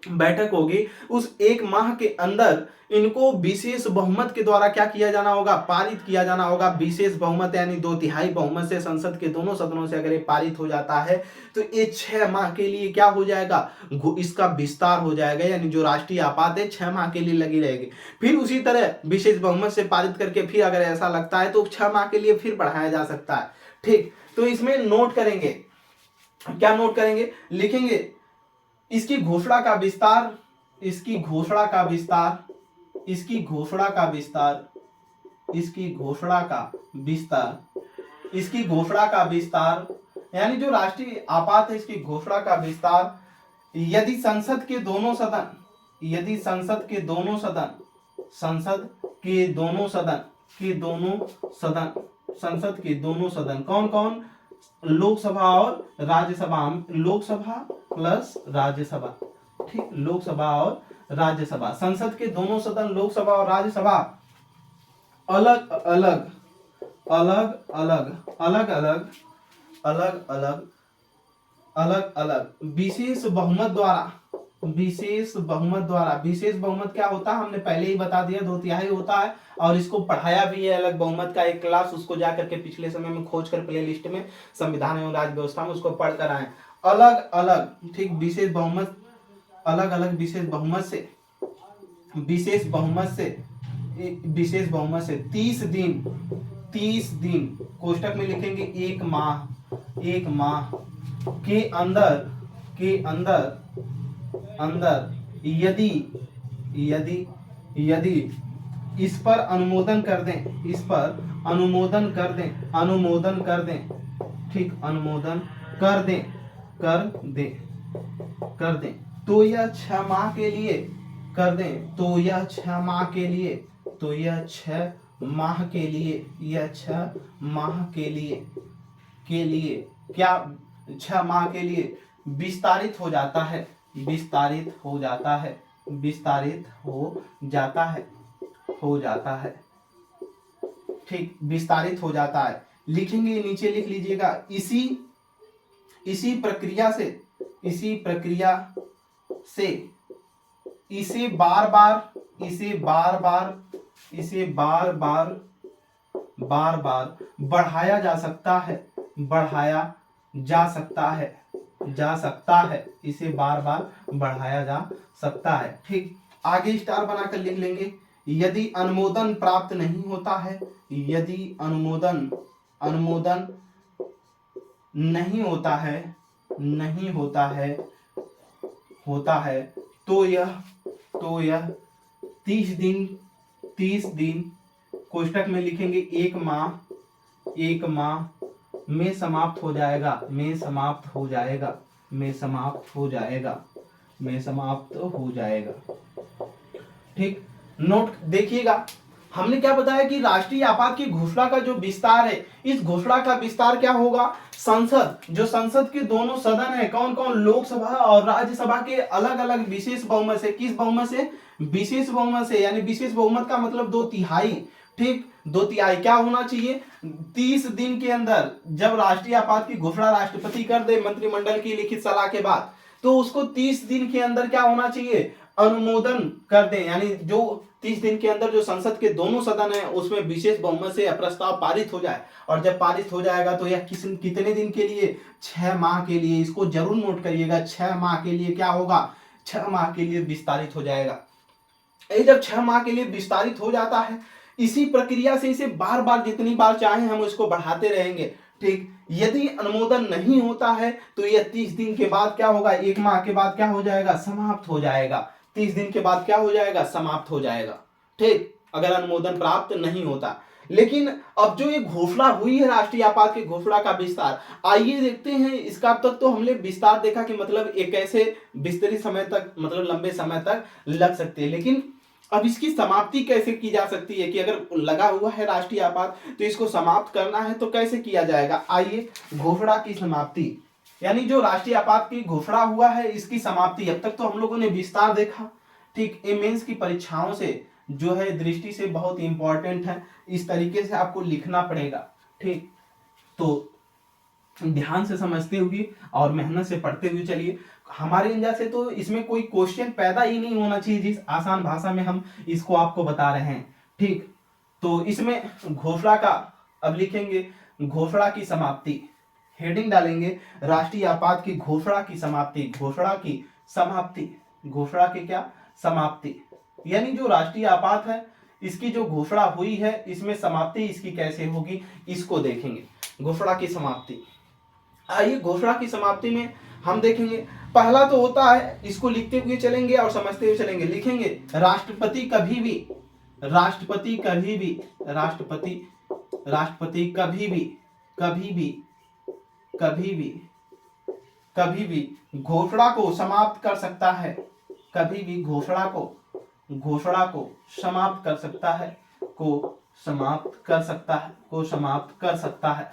बैठक होगी, उस 1 माह के अंदर इनको विशेष बहुमत के द्वारा क्या किया जाना होगा, पारित किया जाना होगा। विशेष बहुमत यानी 2/3 बहुमत से संसद के दोनों सदनों से अगर ये पारित हो जाता है तो ये 6 माह के लिए क्या हो जाएगा, इसका विस्तार हो जाएगा, यानी जो राष्ट्रीय आपात है 6 माह के लिए लगी रहेगी। फिर उसी तरह विशेष बहुमत से पारित करके फिर अगर ऐसा लगता है तो 6 माह के लिए फिर बढ़ाया जा सकता है। ठीक, तो इसमें नोट करेंगे, क्या नोट करेंगे, लिखेंगे इसकी घोषणा का विस्तार, इसकी घोषणा का विस्तार, इसकी घोषणा का विस्तार, इसकी घोषणा का विस्तार, इसकी घोषणा का विस्तार, यानी जो राष्ट्रीय आपात है इसकी घोषणा का विस्तार यदि संसद के दोनों सदन, यदि संसद के दोनों सदन, संसद के दोनों सदन, के दोनों सदन, संसद के दोनों सदन कौन कौन, लोकसभा और राज्यसभा, लोकसभा प्लस राज्यसभा, ठीक, लोकसभा और राज्यसभा, संसद के दोनों सदन लोकसभा और राज्यसभा अलग अलग अलग अलग अलग अलग अलग अलग अलग अलग विशेष बहुमत द्वारा, विशेष बहुमत द्वारा, विशेष बहुमत क्या होता है हमने पहले ही बता दिया, 2/3 होता है, और इसको पढ़ाया भी है अलग बहुमत का एक क्लास, उसको जाकर के पिछले समय में खोज कर प्ले लिस्ट में संविधान एवं राज्य व्यवस्था में उसको पढ़ कर आए। अलग अलग, ठीक, विशेष बहुमत, अलग अलग विशेष बहुमत से, विशेष बहुमत से, विशेष बहुमत से 30 दिन, 30 दिन कोष्टक में लिखेंगे 1 माह, 1 माह के अंदर, के अंदर अंदर यदि यदि यदि इस पर अनुमोदन कर दें, इस पर अनुमोदन कर दें, अनुमोदन कर दें, ठीक, अनुमोदन कर दें, कर दें, कर दें, तो यह 6 माह के लिए कर दें, तो यह 6 माह के लिए, तो यह 6 माह के लिए, यह 6 माह के लिए क्या, 6 माह के लिए विस्तारित हो जाता है, विस्तारित हो जाता है, विस्तारित हो जाता है, हो जाता है, ठीक, विस्तारित हो जाता है। लिखेंगे, नीचे लिख लीजिएगा, इसी प्रक्रिया से, इसी प्रक्रिया से इसे बार बार, इसे बार बार, इसे बार बार, बार बार बढ़ाया जा सकता है, बढ़ाया जा सकता है, जा सकता है, इसे बार बार बढ़ाया जा सकता है। ठीक, आगे स्टार बनाकर लिख लेंगे, यदि अनुमोदन प्राप्त नहीं होता है, यदि अनुमोदन, अनुमोदन नहीं होता है, नहीं होता है, होता है, तो यह 30 दिन, 30 दिन कोष्टक में लिखेंगे 1 माह, 1 माह में समाप्त हो जाएगा, में समाप्त हो जाएगा, में समाप्त हो जाएगा, में समाप्त हो जाएगा। ठीक, नोट देखिएगा, हमने क्या बताया कि राष्ट्रीय आपात की घोषणा का जो विस्तार है, इस घोषणा का विस्तार क्या होगा, संसद, जो संसद के दोनों सदन है कौन कौन, लोकसभा और राज्यसभा के अलग अलग विशेष बहुमत से, किस बहुमत से, विशेष बहुमत से, यानी विशेष बहुमत का मतलब 2/3, ठीक, 2/3 क्या होना चाहिए, 30 दिन के अंदर जब राष्ट्रीय आपात की घोषणा राष्ट्रपति कर दे मंत्रिमंडल की लिखित सलाह के बाद, तो उसको 30 दिन के अंदर क्या होना चाहिए, अनुमोदन कर दें, यानी जो 30 दिन के अंदर जो संसद के दोनों सदन है उसमें विशेष बहुमत से प्रस्ताव पारित हो जाए, और जब पारित हो जाएगा तो यह कितने दिन के लिए, 6 माह के लिए, इसको जरूर नोट करिएगा, 6 माह के लिए क्या होगा, 6 माह के लिए विस्तारित हो जाएगा। ये जब 6 माह के लिए विस्तारित हो जाता है, इसी प्रक्रिया से इसे बार बार जितनी बार चाहे हम इसको बढ़ाते रहेंगे। ठीक, यदि अनुमोदन नहीं होता है तो यह 30 दिन के बाद क्या होगा, 1 माह के बाद क्या हो जाएगा, समाप्त हो जाएगा, 30 दिन के बाद क्या हो जाएगा, समाप्त हो जाएगा। ठीक, अगर अनुमोदन प्राप्त नहीं होता। लेकिन अब जो ये घोषणा हुई है राष्ट्रीय आपात की घोषणा का विस्तार, आइए देखते हैं इसका। अब तक तो हमने विस्तार देखा कि मतलब एक ऐसे विस्तृत समय तक, मतलब लंबे समय तक लग सकते हैं, लेकिन अब इसकी समाप्ति कैसे की जा सकती है, कि अगर लगा हुआ है राष्ट्रीय आपात तो इसको समाप्त करना है तो कैसे किया जाएगा। आइए, घोषणा की समाप्ति, यानी जो राष्ट्रीय आपात की घोषणा हुआ है इसकी समाप्ति। अब तक तो हम लोगों ने विस्तार देखा। ठीक, ये मेंस की परीक्षाओं से जो है दृष्टि से बहुत इंपॉर्टेंट है, इस तरीके से आपको लिखना पड़ेगा। ठीक, तो ध्यान से समझते हुए और मेहनत से पढ़ते हुए चलिए। हमारे अंदर से तो इसमें कोई क्वेश्चन पैदा ही नहीं होना चाहिए जिस आसान भाषा में हम इसको आपको बता रहे हैं। ठीक, तो इसमें घोषणा का अब लिखेंगे घोषणा की समाप्ति, हेडिंग डालेंगे राष्ट्रीय आपात की घोषणा की समाप्ति, घोषणा की समाप्ति, घोषणा की क्या समाप्ति, यानी जो राष्ट्रीय आपात है इसकी जो घोषणा हुई है इसमें समाप्ति इसकी कैसे होगी इसको देखेंगे। घोषणा की समाप्ति, आइए घोषणा की समाप्ति में हम देखेंगे पहला तो होता है, इसको लिखते हुए चलेंगे और समझते हुए चलेंगे। लिखेंगे राष्ट्रपति कभी भी, राष्ट्रपति कभी भी, राष्ट्रपति राष्ट्रपति कभी भी कभी भी कभी भी कभी भी घोषणा को समाप्त कर सकता है, कभी भी घोषणा को समाप्त कर सकता है, को समाप्त कर सकता है, को समाप्त कर सकता है,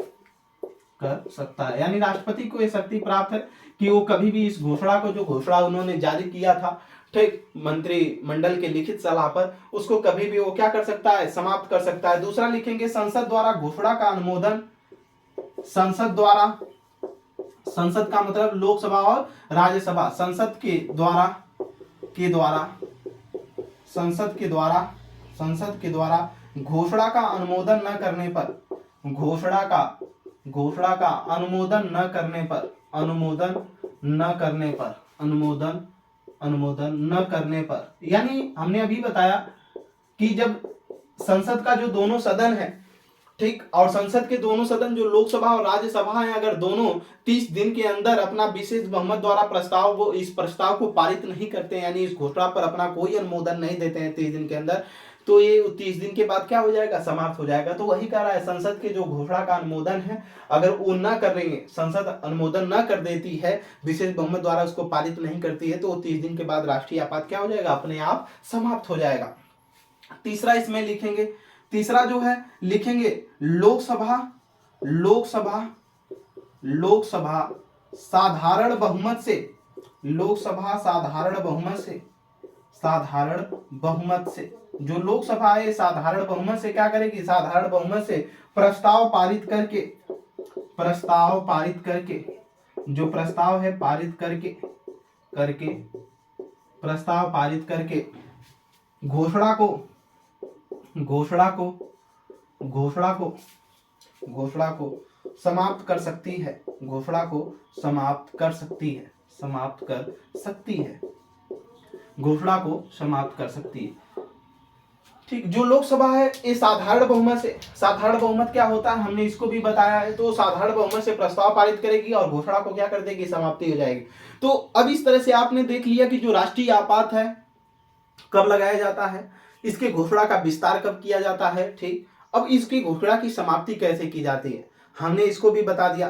कर सकता है। यानी राष्ट्रपति को यह शक्ति प्राप्त है कि वो कभी भी इस घोषणा को, जो घोषणा उन्होंने जारी किया था ठीक मंत्रिमंडल के लिखित सलाह पर, उसको कभी भी वो क्या कर सकता है, समाप्त कर सकता है। दूसरा लिखेंगे संसद द्वारा घोषणा का अनुमोदन, संसद द्वारा, संसद का मतलब लोकसभा और राज्यसभा, संसद के द्वारा संसद के द्वारा घोषणा का अनुमोदन न करने पर, घोषणा का अनुमोदन न करने पर, अनुमोदन न करने पर, यानी हमने अभी बताया कि जब संसद का जो दोनों सदन है ठीक, और संसद के दोनों सदन जो लोकसभा और राज्यसभा है, अगर दोनों 30 दिन के अंदर अपना विशेष बहुमत द्वारा प्रस्ताव, वो इस प्रस्ताव को पारित नहीं करते, यानी इस घोषणा पर अपना कोई अनुमोदन नहीं देते हैं 30 दिन के अंदर, तो ये 30 दिन के बाद क्या हो जाएगा, समाप्त हो जाएगा। तो वही कह रहा है संसद के जो घोषणा का अनुमोदन है अगर वो न करेंगे, संसद अनुमोदन न कर देती है, विशेष बहुमत द्वारा उसको पारित नहीं करती है, तो 30 दिन के बाद राष्ट्रीय आपात क्या हो जाएगा, अपने आप समाप्त हो जाएगा। तीसरा इसमें लिखेंगे, तीसरा जो है लिखेंगे लोकसभा साधारण बहुमत से, लोकसभा साधारण बहुमत से, जो लोकसभा है साधारण बहुमत से क्या करेगी, साधारण बहुमत से प्रस्ताव पारित करके, जो प्रस्ताव है पारित करके प्रस्ताव पारित करके घोषणा को समाप्त कर सकती है, घोषणा को समाप्त कर सकती है, घोषणा को समाप्त कर सकती है। ठीक, जो लोकसभा है ये साधारण बहुमत से, साधारण बहुमत क्या होता है हमने इसको भी बताया है, तो साधारण बहुमत से प्रस्ताव पारित करेगी और घोषणा को क्या कर देगी, समाप्ति हो जाएगी। तो अब इस तरह से आपने देख लिया कि जो राष्ट्रीय आपात है कब लगाया जाता है, इसके घोषणा का विस्तार कब किया जाता है। ठीक, अब इसकी घोषणा की समाप्ति कैसे की जाती है हमने इसको भी बता दिया।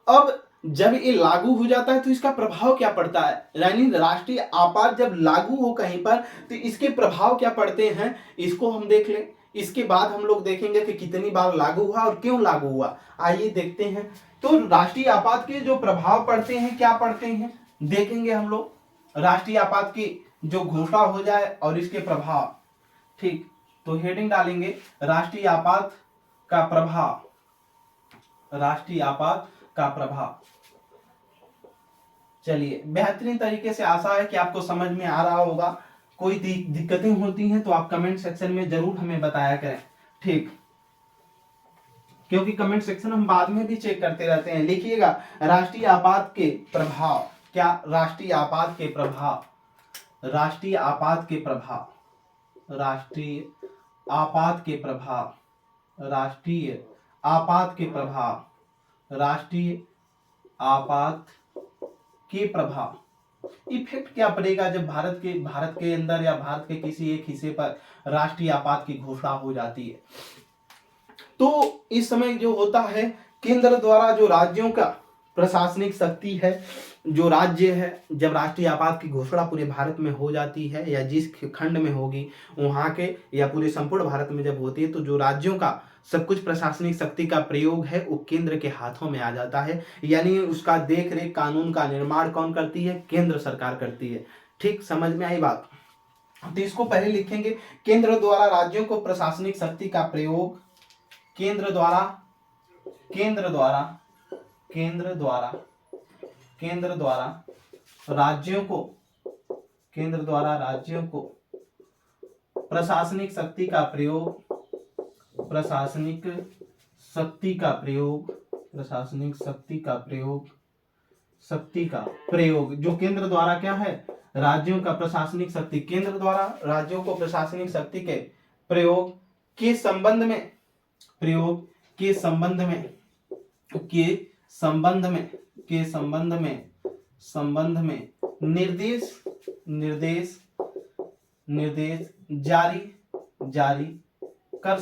अब जब ये लागू हो जाता है तो इसका प्रभाव क्या पड़ता है, यानी राष्ट्रीय आपात जब लागू हो कहीं पर तो इसके प्रभाव क्या पड़ते हैं, इसको हम देख लें। इसके बाद हम लोग देखेंगे कि कितनी बार लागू हुआ और क्यों लागू हुआ, आइए देखते हैं। तो राष्ट्रीय आपात के जो प्रभाव पड़ते हैं, क्या पड़ते हैं देखेंगे हम लोग। राष्ट्रीय आपात की जो घोषणा हो जाए और इसके प्रभाव, ठीक, तो हेडिंग डालेंगे राष्ट्रीय आपात का प्रभाव, राष्ट्रीय आपात का प्रभाव। चलिए, बेहतरीन तरीके से आशा है कि आपको समझ में आ रहा होगा। कोई दिक्कतें होती हैं तो आप कमेंट सेक्शन में जरूर हमें बताया करें। ठीक, क्योंकि कमेंट सेक्शन हम बाद में भी चेक करते रहते हैं। लिखिएगा राष्ट्रीय आपात के प्रभाव, क्या, राष्ट्रीय आपात के प्रभाव, राष्ट्रीय आपात के प्रभाव, राष्ट्रीय आपात के प्रभाव, राष्ट्रीय आपात के प्रभाव, राष्ट्रीय आपात के प्रभाव। इफेक्ट क्या पड़ेगा जब भारत के अंदर या भारत के किसी एक हिस्से पर राष्ट्रीय आपात की घोषणा हो जाती है। तो इस समय जो होता है, केंद्र द्वारा जो राज्यों का प्रशासनिक शक्ति है, जो राज्य है, जब राष्ट्रीय आपात की घोषणा पूरे भारत में हो जाती है या जिस खंड में होगी वहां के, या पूरे संपूर्ण भारत में जब होती है, तो जो राज्यों का सब कुछ प्रशासनिक शक्ति का प्रयोग है वो केंद्र के हाथों में आ जाता है। यानी उसका देख रेख, कानून का निर्माण कौन करती है, केंद्र सरकार करती है। ठीक, समझ में आई बात। तो इसको पहले लिखेंगे, केंद्र द्वारा राज्यों को प्रशासनिक शक्ति का प्रयोग, केंद्र द्वारा केंद्र द्वारा राज्यों को प्रशासनिक शक्ति का प्रयोग जो केंद्र द्वारा क्या है, राज्यों का प्रशासनिक शक्ति, केंद्र द्वारा राज्यों को प्रशासनिक शक्ति के प्रयोग के संबंध में निर्देश जारी कर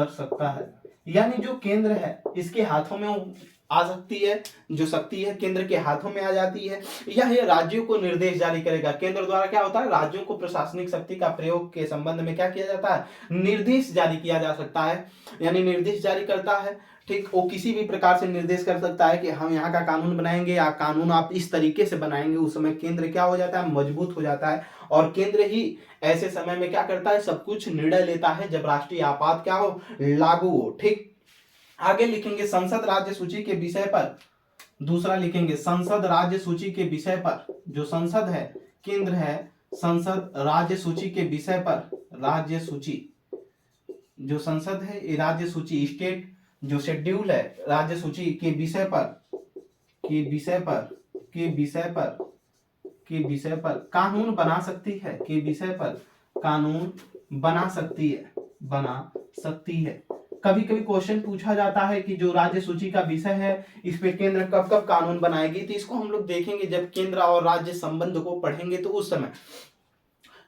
सकता है। यानी जो केंद्र है इसके हाथों में आ सकती है, जो शक्ति है केंद्र के हाथों में आ जाती है, या ये राज्यों को निर्देश जारी करेगा। केंद्र द्वारा क्या होता है, राज्यों को प्रशासनिक शक्ति का प्रयोग के संबंध में क्या किया जाता है, निर्देश जारी किया जा सकता है, यानी निर्देश जारी करता है। ठीक, वो किसी भी प्रकार से निर्देश कर सकता है कि हम यहाँ का कानून बनाएंगे या कानून आप इस तरीके से बनाएंगे। उस समय केंद्र क्या हो जाता है, मजबूत हो जाता है, और केंद्र ही ऐसे समय में क्या करता है, सब कुछ निर्णय लेता है जब राष्ट्रीय आपात क्या हो, लागू हो। ठीक, आगे लिखेंगे संसद राज्य सूची के विषय पर, दूसरा लिखेंगे संसद राज्य सूची के विषय पर। जो संसद है, केंद्र है, संसद राज्य सूची के विषय पर, राज्य सूची जो संसद है ये राज्य सूची, स्टेट जो शेड्यूल है, राज्य सूची के विषय पर कानून बना सकती है, के विषय पर कानून बना सकती है। कभी कभी क्वेश्चन पूछा जाता है कि जो राज्य सूची का विषय है इस पे केंद्र कब कब कानून बनाएगी, तो इसको हम लोग देखेंगे जब केंद्र और राज्य संबंध को पढ़ेंगे तो उस समय।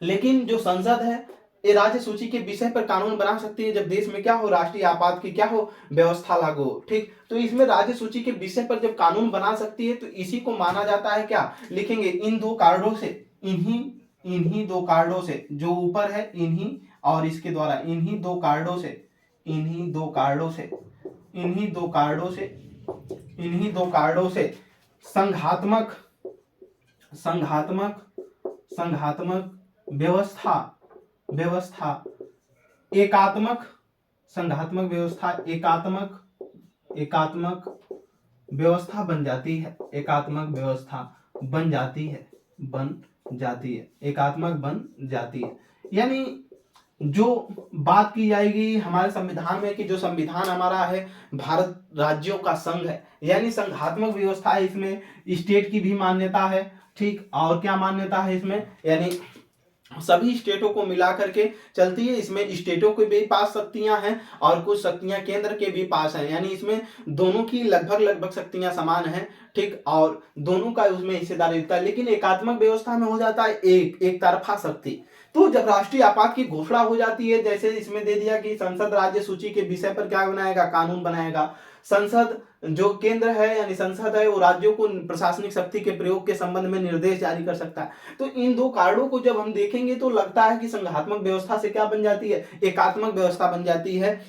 लेकिन जो संसद है ये राज्य सूची के विषय पर कानून बना सकती है जब देश में क्या हो, राष्ट्रीय आपात की क्या हो, व्यवस्था लागू हो। ठीक, तो इसमें राज्य सूची के विषय पर जब कानून बना सकती है तो इसी को माना जाता है क्या, लिखेंगे इन दो कार्डों से, इन्हीं दो कार्डों से, जो ऊपर है इन्हीं और इसके द्वारा, इन्हीं दो कार्डों से संघात्मक व्यवस्था एकात्मक व्यवस्था बन जाती है, एकात्मक बन जाती है। यानी जो बात की जाएगी हमारे संविधान में कि जो संविधान हमारा है भारत राज्यों का संघ है, यानी संघात्मक व्यवस्था है, इसमें स्टेट की भी मान्यता है। ठीक, और क्या मान्यता है इसमें, यानी सभी स्टेटों को मिला करके चलती है। इसमें स्टेटों के भी पास शक्तियां हैं और कुछ शक्तियां केंद्र के भी पास हैं, यानी इसमें दोनों की लगभग शक्तियां समान हैं। ठीक, और दोनों का उसमें हिस्सेदारी होता है। लेकिन एकात्मक व्यवस्था में हो जाता है एक तरफा शक्ति। तो जब राष्ट्रीय आपात की घोषणा हो जाती है, जैसे इसमें दे दिया कि संसद राज्य सूची के विषय पर क्या बनाएगा, कानून बनाएगा। संसद जो केंद्र है यानी संसद है वो राज्यों को प्रशासनिक शक्ति के प्रयोग के संबंध में निर्देश जारी कर सकता है। तो इन दो कार्डों को जब हम देखेंगे तो लगता है कि संघात्मक व्यवस्था से क्या बन जाती है, एकात्मक व्यवस्था बन जाती है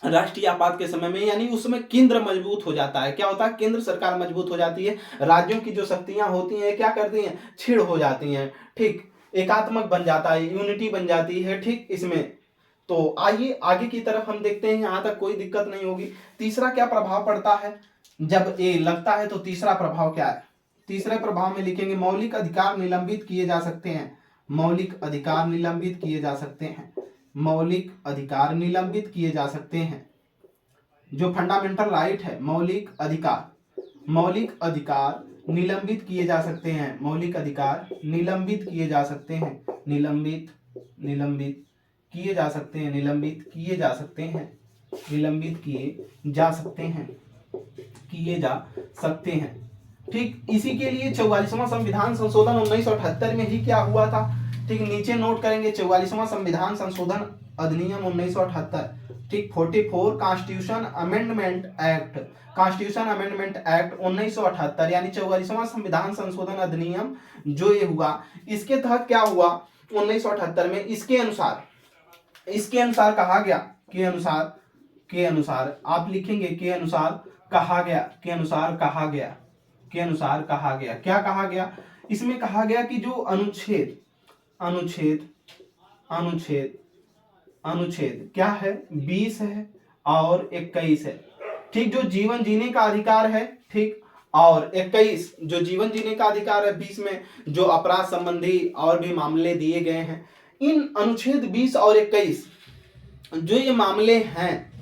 राष्ट्रीय आपात के समय में। यानी उस समय केंद्र मजबूत हो जाता है, क्या होता है, केंद्र सरकार मजबूत हो जाती है, राज्यों की जो शक्तियां होती हैं क्या करती हैं, छीड़ हो जाती हैं। ठीक, एकात्मक बन जाता है, यूनिटी बन जाती है। ठीक, इसमें तो आइए आगे की तरफ हम देखते हैं, यहां तक कोई दिक्कत नहीं होगी। तीसरा क्या प्रभाव पड़ता है जब ये लगता है, तो तीसरा प्रभाव क्या है, तीसरे प्रभाव में लिखेंगे मौलिक अधिकार निलंबित किए जा सकते हैं, मौलिक अधिकार निलंबित किए जा सकते हैं, मौलिक अधिकार निलंबित किए जा सकते हैं। जो फंडामेंटल राइट है, मौलिक अधिकार निलंबित किए जा सकते हैं, मौलिक अधिकार निलंबित किए जा सकते हैं, निलंबित किए जा सकते हैं, निलंबित किए जा सकते हैं। ठीक, इसी के लिए 44वां संविधान संशोधन 1978 में ही क्या हुआ था। ठीक, नीचे नोट करेंगे 44वां संविधान संशोधन अधिनियम 1978। ठीक, 44 कॉन्स्टिट्यूशन अमेंडमेंट एक्ट 1978, यानी 44वां संविधान संशोधन अधिनियम जो ये हुआ, इसके तहत क्या हुआ 1978 में, इसके अनुसार कहा गया, के अनुसार आप लिखेंगे के अनुसार कहा गया, क्या कहा गया, इसमें कहा गया कि जो अनुच्छेद क्या है, 20 है और 21 है। ठीक, जो जीवन जीने का अधिकार है, ठीक, और 21 जो जीवन जीने का अधिकार है, 20 में जो अपराध संबंधी और भी मामले दिए गए हैं। इन अनुच्छेद 20 और 21 जो ये मामले हैं,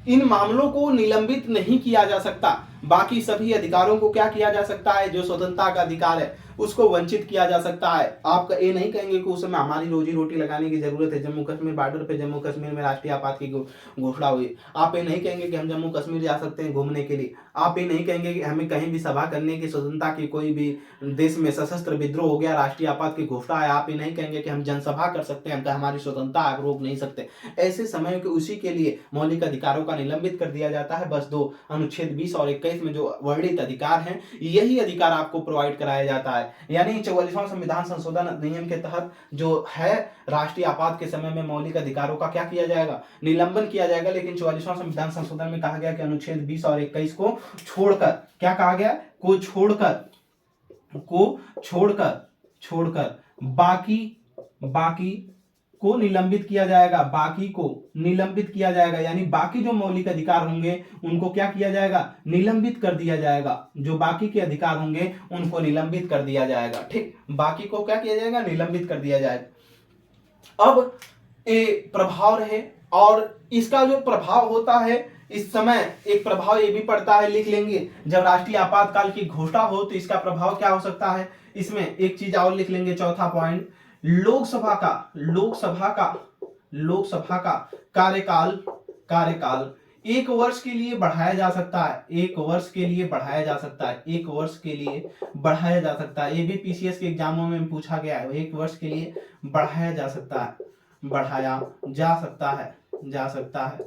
इन मामलों को निलंबित नहीं किया जा सकता। बाकी सभी अधिकारों को क्या किया जा सकता है, जो स्वतंत्रता का अधिकार है उसको वंचित किया जा सकता है। आप ये नहीं कहेंगे कि उस समय हमारी रोजी रोटी लगाने की जरूरत है, जम्मू कश्मीर बॉर्डर पे जम्मू कश्मीर में राष्ट्रीय आपात की घोषणा हुई। आप ये नहीं कहेंगे कि हम जम्मू कश्मीर जा सकते हैं घूमने के लिए। आप ये नहीं कहेंगे कि हमें कहीं भी सभा करने की स्वतंत्रता की, कोई भी देश में सशस्त्र विद्रोह हो गया, राष्ट्रीय आपात की घोषणा है, आप ये नहीं कहेंगे कि हम जनसभा कर सकते हैं, हम तो हमारी स्वतंत्रता आप रोक नहीं सकते। ऐसे समय के उसी के लिए मौलिक अधिकारों का निलंबित कर दिया जाता है। बस दो अनुच्छेद 20 और 21 में जो वर्णित अधिकार हैं, यही अधिकार आपको प्रोवाइड कराया जाता है। यानी 44वां संविधान संशोधन अधिनियम के तहत जो है, राष्ट्रीय आपात के समय में मौलिक अधिकारों का क्या किया जाएगा, निलंबन किया जाएगा। लेकिन 44वां संविधान संशोधन में कहा गया कि अनुच्छेद 20 और 21 को छोड़कर, क्या कहा गया, को छोड़कर बाकी को निलंबित किया जाएगा। बाकी को निलंबित किया जाएगा, यानी बाकी जो मौलिक अधिकार होंगे उनको क्या किया जाएगा, निलंबित कर दिया जाएगा। जो बाकी के अधिकार होंगे उनको निलंबित कर दिया जाएगा। ठीक, बाकी को क्या किया जाएगा, निलंबित कर दिया जाएगा। अब ये प्रभाव रहे, और इसका जो प्रभाव होता है, इस समय एक प्रभाव ये भी पड़ता है, लिख लेंगे, जब राष्ट्रीय आपातकाल की घोषणा हो तो इसका प्रभाव क्या हो सकता है। इसमें एक चीज और लिख लेंगे, चौथा पॉइंट, लोकसभा का कार्यकाल 1 वर्ष के लिए बढ़ाया जा सकता है। 1 वर्ष के लिए बढ़ाया जा सकता है। 1 वर्ष के लिए बढ़ाया जा सकता है। ये भी पीसीएस के एग्जामों में पूछा गया है। 1 वर्ष के लिए बढ़ाया जा सकता है, जा सकता है।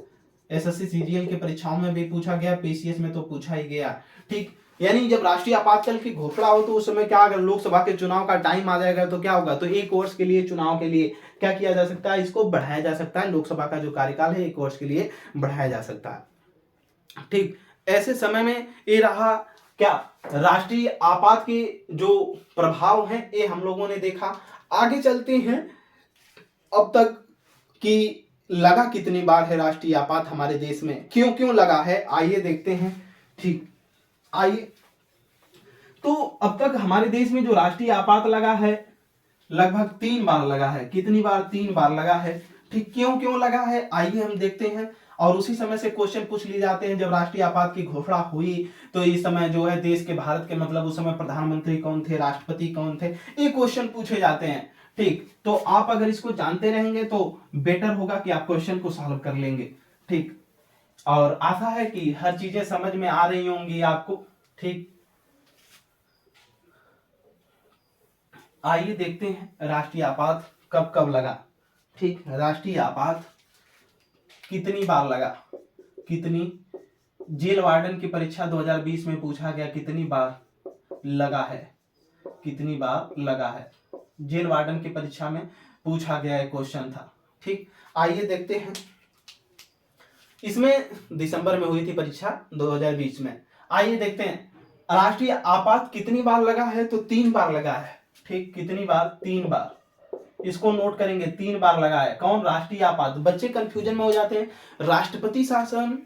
एसएससी सीजीएल की परीक्षाओं में भी पूछा गया, पीसीएस में तो पूछा ही गया। ठीक, यानी जब राष्ट्रीय आपातकाल की घोषणा हो तो उस समय क्या, अगर लोकसभा के चुनाव का टाइम आ जाएगा तो क्या होगा, तो 1 वर्ष के लिए चुनाव के लिए क्या किया जा सकता है, इसको बढ़ाया जा सकता है। लोकसभा का जो कार्यकाल है 1 वर्ष के लिए बढ़ाया जा सकता है। ठीक, ऐसे समय में ये रहा क्या, राष्ट्रीय आपात के जो प्रभाव हैं ये हम लोगों ने देखा। आगे चलते हैं, अब तक कि लगा कितनी बार है राष्ट्रीय आपात हमारे देश में, क्यों क्यों लगा है, आइए देखते हैं। ठीक, आइए, तो अब तक हमारे देश में जो राष्ट्रीय आपात लगा है, लगभग 3 बार लगा है। कितनी बार, 3 बार लगा है। ठीक, क्यों क्यों लगा है, आइए हम देखते हैं। और उसी समय से क्वेश्चन पूछ लिए जाते हैं, जब राष्ट्रीय आपात की घोषणा हुई तो इस समय जो है देश के, भारत के, मतलब उस समय प्रधानमंत्री कौन थे, राष्ट्रपति कौन थे, ये क्वेश्चन पूछे जाते हैं। ठीक, तो आप अगर इसको जानते रहेंगे तो बेटर होगा कि आप क्वेश्चन को सॉल्व कर लेंगे। ठीक, और आशा है कि हर चीजें समझ में आ रही होंगी आपको। ठीक, आइए देखते हैं राष्ट्रीय आपात कब कब लगा। ठीक, राष्ट्रीय आपात कितनी बार लगा, कितनी, जेल वार्डन की परीक्षा 2020 में पूछा गया, कितनी बार लगा है, कितनी बार लगा है, जेल वार्डन की परीक्षा में पूछा गया एक क्वेश्चन था। ठीक, आइए देखते हैं। इसमें दिसंबर में हुई थी परीक्षा 2020 में। आइए देखते हैं राष्ट्रीय आपात कितनी बार लगा है, तो 3 बार लगा है। ठीक, कितनी बार, 3 बार, इसको नोट करेंगे, 3 बार लगा है। कौन, राष्ट्रीय आपात। बच्चे कंफ्यूजन में हो जाते हैं, राष्ट्रपति शासन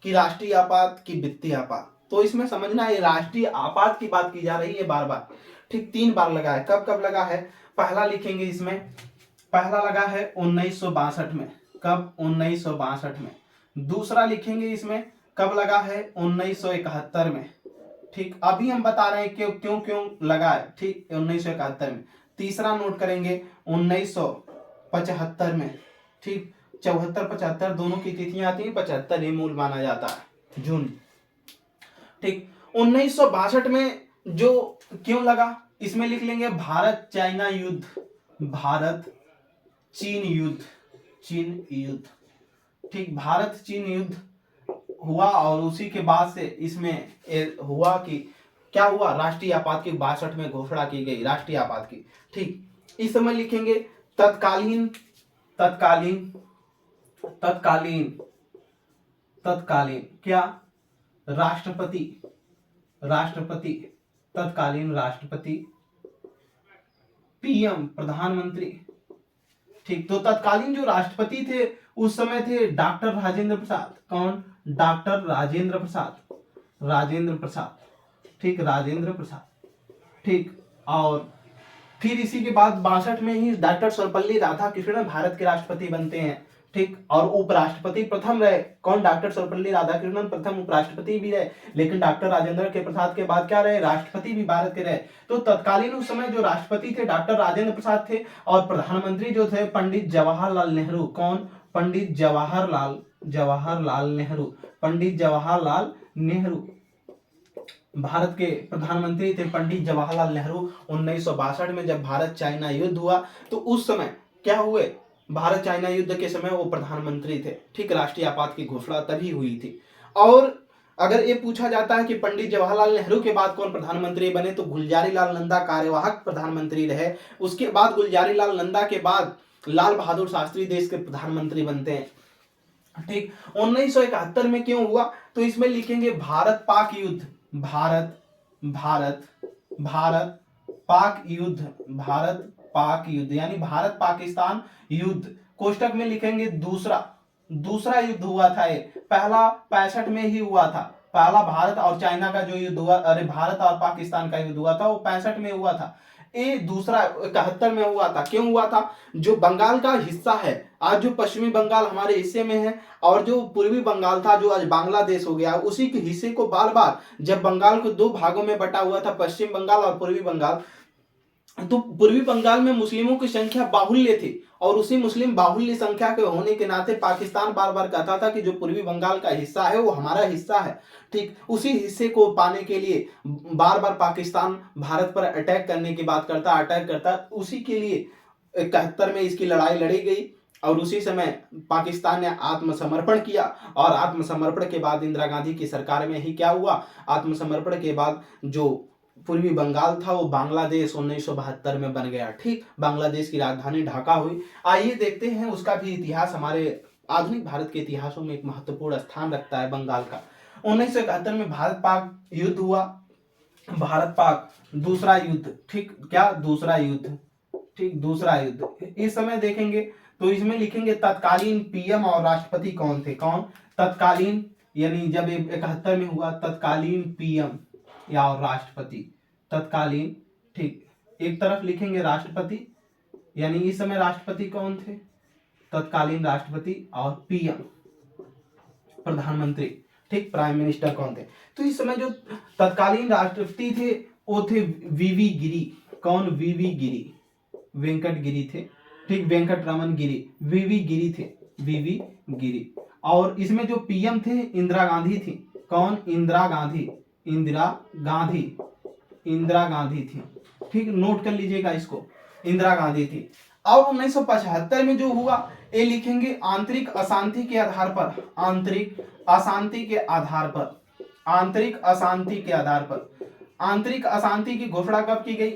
की राष्ट्रीय आपात की वित्तीय आपात, तो इसमें समझना है राष्ट्रीय आपात की बात की जा रही है बार बार। ठीक, 3 बार लगा है। कब कब लगा है, पहला लिखेंगे इसमें, पहला लगा है 1962 में। कब, 1962 में। दूसरा लिखेंगे इसमें, कब लगा है, 1971 में। ठीक, अभी हम बता रहे हैं क्यों क्यों क्यों लगा है। ठीक, 1971 में। तीसरा नोट करेंगे 1975 में। ठीक, 74 75 दोनों की तिथियां आती हैं, 75 ही मूल माना जाता है, जून। ठीक, 1962 में जो क्यों लगा, इसमें लिख लेंगे भारत चाइना युद्ध, भारत चीन युद्ध, चीन युद्ध। ठीक, भारत चीन युद्ध हुआ और उसी के बाद से इसमें हुआ कि क्या हुआ, राष्ट्रीय आपात की 62 में घोषणा की गई राष्ट्रीय आपात की। ठीक, इस समय लिखेंगे तत्कालीन, तत्कालीन, तत्कालीन, तत्कालीन क्या, राष्ट्रपति, राष्ट्रपति, तत्कालीन राष्ट्रपति, पीएम प्रधानमंत्री। ठीक, तो तत्कालीन जो राष्ट्रपति थे उस समय थे डॉक्टर राजेंद्र प्रसाद। कौन? डॉक्टर राजेंद्र प्रसाद, राजेंद्र प्रसाद, ठीक, राजेंद्र प्रसाद, ठीक। और फिर इसी के बाद 62 में ही डॉक्टर सर्वपल्ली राधाकृष्णन भारत के राष्ट्रपति बनते हैं, ठीक। और उपराष्ट्रपति प्रथम रहे कौन? डॉक्टर सर्वपल्ली राधाकृष्णन प्रथम उपराष्ट्रपति भी रहे, लेकिन डॉक्टर राजेंद्र के प्रसाद के बाद क्या रहे? राष्ट्रपति भी भारत के रहे। तो तत्कालीन उस समय जो राष्ट्रपति थे डॉक्टर राजेंद्र प्रसाद थे, और प्रधानमंत्री जो थे पंडित जवाहरलाल नेहरू। कौन? पंडित जवाहरलाल नेहरू, पंडित जवाहरलाल नेहरू भारत के प्रधानमंत्री थे, पंडित जवाहरलाल नेहरू। 1962 में जब भारत चाइना युद्ध हुआ तो उस समय क्या हुए? भारत चाइना युद्ध के समय वो प्रधानमंत्री थे, ठीक। राष्ट्रीय आपात की घोषणा तभी हुई थी। और अगर ये पूछा जाता है कि पंडित जवाहरलाल नेहरू के बाद कौन प्रधानमंत्री बने, तो गुलजारी लाल नंदा कार्यवाहक प्रधानमंत्री रहे। उसके बाद गुलजारी लाल नंदा के बाद लाल बहादुर शास्त्री देश के प्रधानमंत्री बनते हैं, ठीक। 1971 में क्यों हुआ? तो इसमें लिखेंगे भारत पाक युद्ध, भारत पाक युद्ध, भारत पाक युद्ध यानी भारत पाकिस्तान युद्ध। कोष्टक में लिखेंगे दूसरा युद्ध हुआ था। ये पहला 65 में ही हुआ था। पहला भारत और चाइना का जो युद्ध हुआ, अरे भारत और पाकिस्तान का युद्ध हुआ था, वो 65 में हुआ था। ये दूसरा 71 में हुआ था। क्यों हुआ था? जो बंगाल का हिस्सा है, आज जो पश्चिमी बंगाल हमारे हिस्से में है, और जो पूर्वी बंगाल था जो आज बांग्लादेश हो गया, उसी के हिस्से को बार बार जब बंगाल को दो भागों में बटा हुआ था, पश्चिम बंगाल और पूर्वी बंगाल, तो पूर्वी बंगाल में मुस्लिमों की संख्या बाहुल्य थी, और उसी मुस्लिम बाहुल्य संख्या के होने के नाते पाकिस्तान बार बार कहता था कि जो पूर्वी बंगाल का हिस्सा है वो हमारा हिस्सा है, ठीक। उसी हिस्से को पाने के लिए बार बार पाकिस्तान भारत पर अटैक करने की बात करता, उसी के लिए 71 में इसकी लड़ाई लड़ी गई। और उसी समय पाकिस्तान ने आत्मसमर्पण किया, और आत्मसमर्पण के बाद इंदिरा गांधी की सरकार में ही क्या हुआ? आत्मसमर्पण के बाद जो पूर्वी बंगाल था वो बांग्लादेश 1972 में बन गया, ठीक। बांग्लादेश की राजधानी ढाका हुई। आइए देखते हैं उसका भी इतिहास हमारे आधुनिक भारत के इतिहासों में एक महत्वपूर्ण स्थान रखता है बंगाल का। 1971 में भारत पाक युद्ध हुआ, भारत पाक दूसरा युद्ध, ठीक। क्या? दूसरा युद्ध, ठीक, दूसरा युद्ध। इस समय देखेंगे तो इसमें लिखेंगे तत्कालीन पीएम और राष्ट्रपति कौन थे? कौन? तत्कालीन, यानी जब 71 में हुआ, तत्कालीन पीएम या राष्ट्रपति, तत्कालीन, ठीक। एक तरफ लिखेंगे राष्ट्रपति, यानी इस समय राष्ट्रपति कौन थे? तत्कालीन राष्ट्रपति, और पीएम प्रधानमंत्री, ठीक, प्राइम मिनिस्टर कौन थे? तो इस समय जो तत्कालीन राष्ट्रपति थे वो थे वीवी गिरी। कौन? वीवी गिरी, वेंकट गिरी थे, ठीक, वेंकट रमन गिरी, वीवी गिरी थे, वीवी गिरी। और इसमें जो पीएम थे इंदिरा गांधी थी। कौन? इंदिरा गांधी, इंदिरा गांधी, इंदिरा गांधी थी, ठीक। नोट कर लीजिएगा इसको, इंदिरा गांधी थी। और 1975 में जो हुआ, ये लिखेंगे आंतरिक अशांति के आधार पर, आंतरिक अशांति के आधार पर, आंतरिक अशांति के आधार पर। आंतरिक अशांति की घोषणा कब की गई?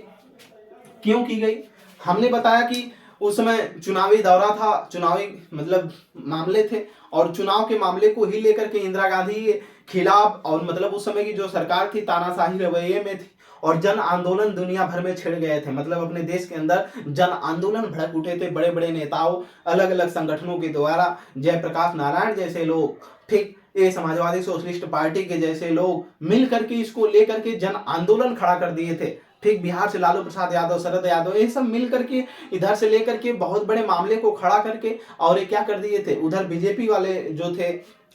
क्यों की गई? हमने बताया कि उस समय चुनावी दौरा था, चुनावी मतलब मामले थे, और चुनाव के मामले को ही लेकर के इंदिरा गांधी के खिलाफ, और मतलब उस समय की जो सरकार थी तानाशाही रवैये में थी, और जन आंदोलन दुनिया भर में छिड़ गए थे। मतलब अपने देश के अंदर जन आंदोलन भड़क उठे थे, बड़े बड़े नेताओं, अलग अलग संगठनों के द्वारा, जयप्रकाश नारायण जैसे लोग, ठीक, ये समाजवादी सोशलिस्ट पार्टी के जैसे लोग मिल करके इसको लेकर के जन आंदोलन खड़ा कर दिए थे, ठीक। बिहार से लालू प्रसाद यादव, शरद यादव, ये सब मिल करके इधर से लेकर के बहुत बड़े मामले को खड़ा करके, और ये क्या कर दिए थे, उधर बीजेपी वाले जो थे,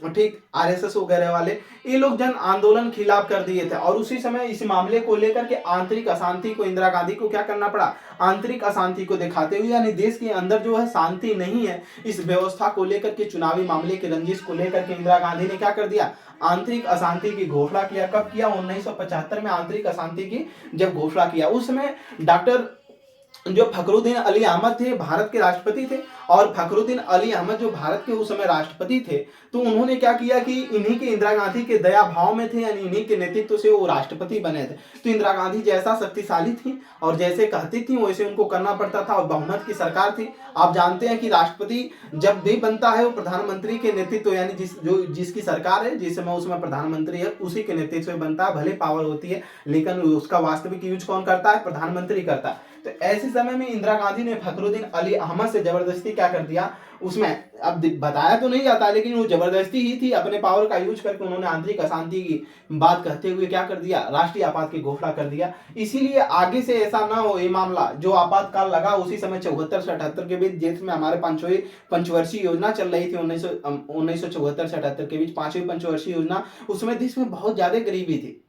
ठीक, आरएसएस वगैरह वाले, ये लोग जन आंदोलन खिलाफ कर दिए थे। और उसी समय इस मामले को लेकर के आंतरिक अशांति को इंदिरा गांधी को क्या करना पड़ा? आंतरिक अशांति को दिखाते हुए, यानी देश के अंदर जो है शांति नहीं है, इस व्यवस्था को लेकर के, चुनावी मामले के रंजिश को लेकर के इंदिरा गांधी ने क्या कर दिया? आंतरिक अशांति की घोषणा किया। कब किया? 1975 में आंतरिक अशांति की जब घोषणा किया। उस समय डॉक्टर जो फखरुद्दीन अली अहमद थे भारत के राष्ट्रपति थे, और फखरुद्दीन अली अहमद जो भारत के उस समय राष्ट्रपति थे, तो उन्होंने क्या किया कि इन्हीं के, इंदिरा गांधी के दया भाव में थे, यानी इन्हीं के नेतृत्व से वो राष्ट्रपति बने थे। तो इंदिरा गांधी जैसा शक्तिशाली थी और जैसे कहती थी वैसे उनको करना पड़ता था, और बहुमत की सरकार थी। आप जानते हैं कि राष्ट्रपति जब भी बनता है वो प्रधानमंत्री के नेतृत्व, यानी जिसकी सरकार है, जिस समय उसमें प्रधानमंत्री है, उसी के नेतृत्व में बनता है। भले पावर होती है, लेकिन उसका वास्तविक यूज कौन करता है? प्रधानमंत्री करता है। तो ऐसे समय में इंदिरा गांधी ने फखरुद्दीन अली अहमद से जबरदस्ती क्या कर दिया, उसमें अब बताया तो नहीं जाता लेकिन वो जबरदस्ती ही थी, अपने पावर का यूज करके उन्होंने आंतरिक अशांति की बात कहते हुए क्या कर दिया, राष्ट्रीय आपात की घोषणा कर दिया। इसीलिए आगे से ऐसा ना हो ये मामला, जो आपातकाल लगा उसी समय 74 से 78 के बीच, जिसमें हमारे पंचवर्षीय योजना चल रही थी 1974 से 78 के बीच, 5वीं पंचवर्षीय योजना, उसमें देश में बहुत ज्यादा गरीबी थी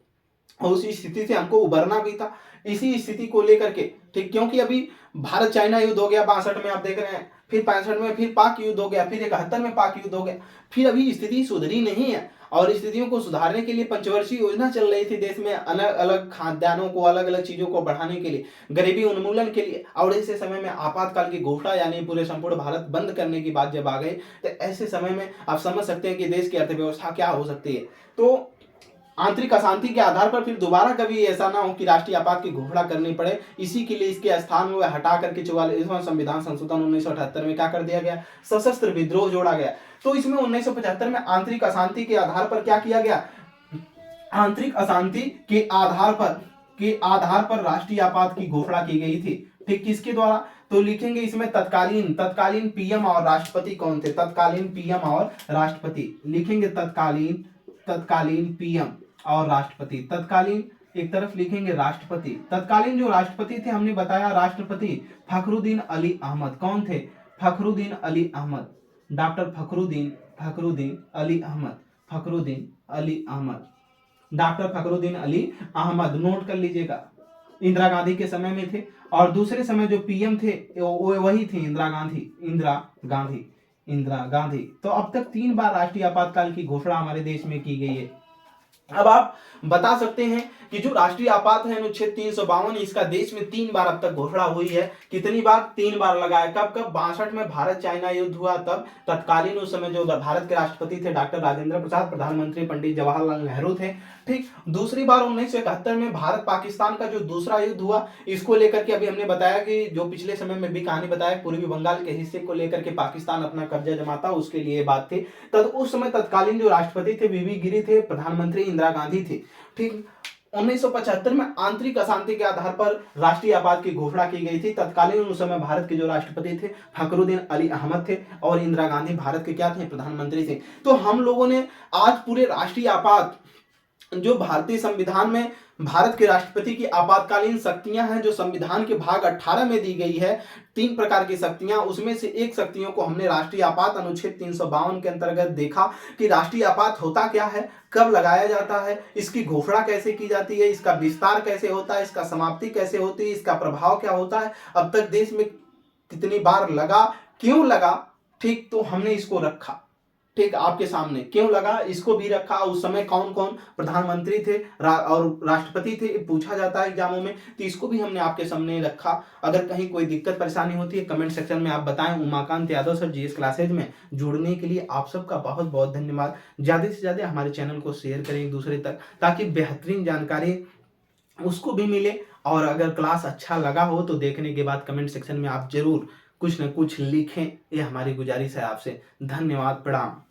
और उसी स्थिति से हमको उबरना भी था। इसी स्थिति को लेकर के, ठीक, क्योंकि अभी भारत चाइना युद्ध हो गया 62 में, आप देख रहे हैं, फिर 65 में फिर पाक युद्ध हो गया, फिर 71 में पाक युद्ध हो गया, फिर अभी स्थिति सुधरी नहीं है। और स्थितियों को सुधारने के लिए पंचवर्षीय योजना चल रही थी देश में, अलग अलग खाद्यान्नों को, अलग अलग चीजों को बढ़ाने के लिए, गरीबी उन्मूलन के लिए। और ऐसे समय में आपातकाल की घोषणा यानी पूरे संपूर्ण भारत बंद करने की बात जब आ गई, तो ऐसे समय में आप समझ सकते हैं कि देश की अर्थव्यवस्था क्या हो सकती है। तो आंतरिक अशांति के आधार पर फिर दोबारा कभी ऐसा ना हो कि राष्ट्रीय आपात की घोषणा करनी पड़े, इसी के लिए इसके स्थान में हटा करके 44वां संविधान संशोधन 1978 में क्या कर दिया गया, सशस्त्र विद्रोह जोड़ा गया। तो इसमें 1975 में आंतरिक अशांति के आधार पर क्या किया गया, आंतरिक अशांति के आधार पर राष्ट्रीय आपात की घोषणा की गई थी। ठीक, किसके द्वारा, तो लिखेंगे इसमें तत्कालीन पीएम और राष्ट्रपति कौन थे, तत्कालीन पीएम और राष्ट्रपति, लिखेंगे तत्कालीन पीएम और राष्ट्रपति। तत्कालीन एक तरफ लिखेंगे राष्ट्रपति, तत्कालीन जो राष्ट्रपति थे हमने बताया राष्ट्रपति फखरुद्दीन अली अहमद, कौन थे, फखरुद्दीन अली अहमद, डॉक्टर फखरुद्दीन अली अहमद, नोट कर लीजिएगा, इंदिरा गांधी के समय में थे। और दूसरे समय जो पीएम थे वो वही थे इंदिरा गांधी। तो अब तक 3 बार राष्ट्रीय आपातकाल की घोषणा हमारे देश में की गई है। अब आप बता सकते हैं कि जो राष्ट्रीय आपात है अनुच्छेद 352, इसका देश में 3 बार अब तक घोषणा हुई है। कितनी बार, 3 बार लगा है। कब 62 में भारत चाइना युद्ध हुआ, तब तत्कालीन उस समय जो भारत के राष्ट्रपति थे डॉक्टर राजेंद्र प्रसाद, प्रधानमंत्री पंडित जवाहरलाल नेहरू थे। ठीक, दूसरी बार 1971 में भारत पाकिस्तान का जो दूसरा युद्ध हुआ, इसको लेकर के अभी हमने बताया कि जो पिछले समय में भी कहानी बताया, पूर्वी बंगाल के हिस्से को लेकर के पाकिस्तान अपना कब्जा जमाता, उसके लिए बात थी। तब उस समय तत्कालीन जो राष्ट्रपति थे वीवी गिरी थे, प्रधानमंत्री इंदिरा गांधी थी। ठीक, 1975 में आंतरिक अशांति के आधार पर राष्ट्रीय आपात की घोषणा की गई थी। तत्कालीन उस समय भारत के जो राष्ट्रपति थे फखरुद्दीन अली अहमद थे और इंदिरा गांधी भारत के क्या थे, प्रधानमंत्री थे। तो हम लोगों ने आज पूरे राष्ट्रीय आपात, जो भारतीय संविधान में भारत के राष्ट्रपति की आपातकालीन शक्तियां हैं, जो संविधान के भाग 18 में दी गई है, 3 प्रकार की शक्तियां, उसमें से एक शक्तियों को हमने राष्ट्रीय आपात अनुच्छेद 352 के अंतर्गत देखा कि राष्ट्रीय आपात होता क्या है, कब लगाया जाता है, इसकी घोषणा कैसे की जाती है, इसका विस्तार कैसे होता है, इसका समाप्ति कैसे होती है, इसका प्रभाव क्या होता है, अब तक देश में कितनी बार लगा, क्यों लगा। ठीक, तो हमने इसको रखा, ठीक, आपके सामने क्यों लगा इसको भी रखा। उस समय कौन कौन प्रधानमंत्री थे और राष्ट्रपति थे, पूछा जाता है एग्जामों में, तो इसको भी हमने आपके सामने रखा। अगर कहीं कोई दिक्कत परेशानी होती है कमेंट सेक्शन में आप बताएं। Umakant Yadav sir GS classes में जुड़ने के लिए आप सबका बहुत बहुत धन्यवाद। ज़्यादा से ज़्यादा हमारे चैनल को शेयर करें एक दूसरे तक, ताकि बेहतरीन जानकारी उसको भी मिले। और अगर क्लास अच्छा लगा हो तो देखने के बाद कमेंट सेक्शन में आप जरूर कुछ न कुछ लिखें, ये हमारी गुजारिश है आपसे। धन्यवाद, प्रणाम।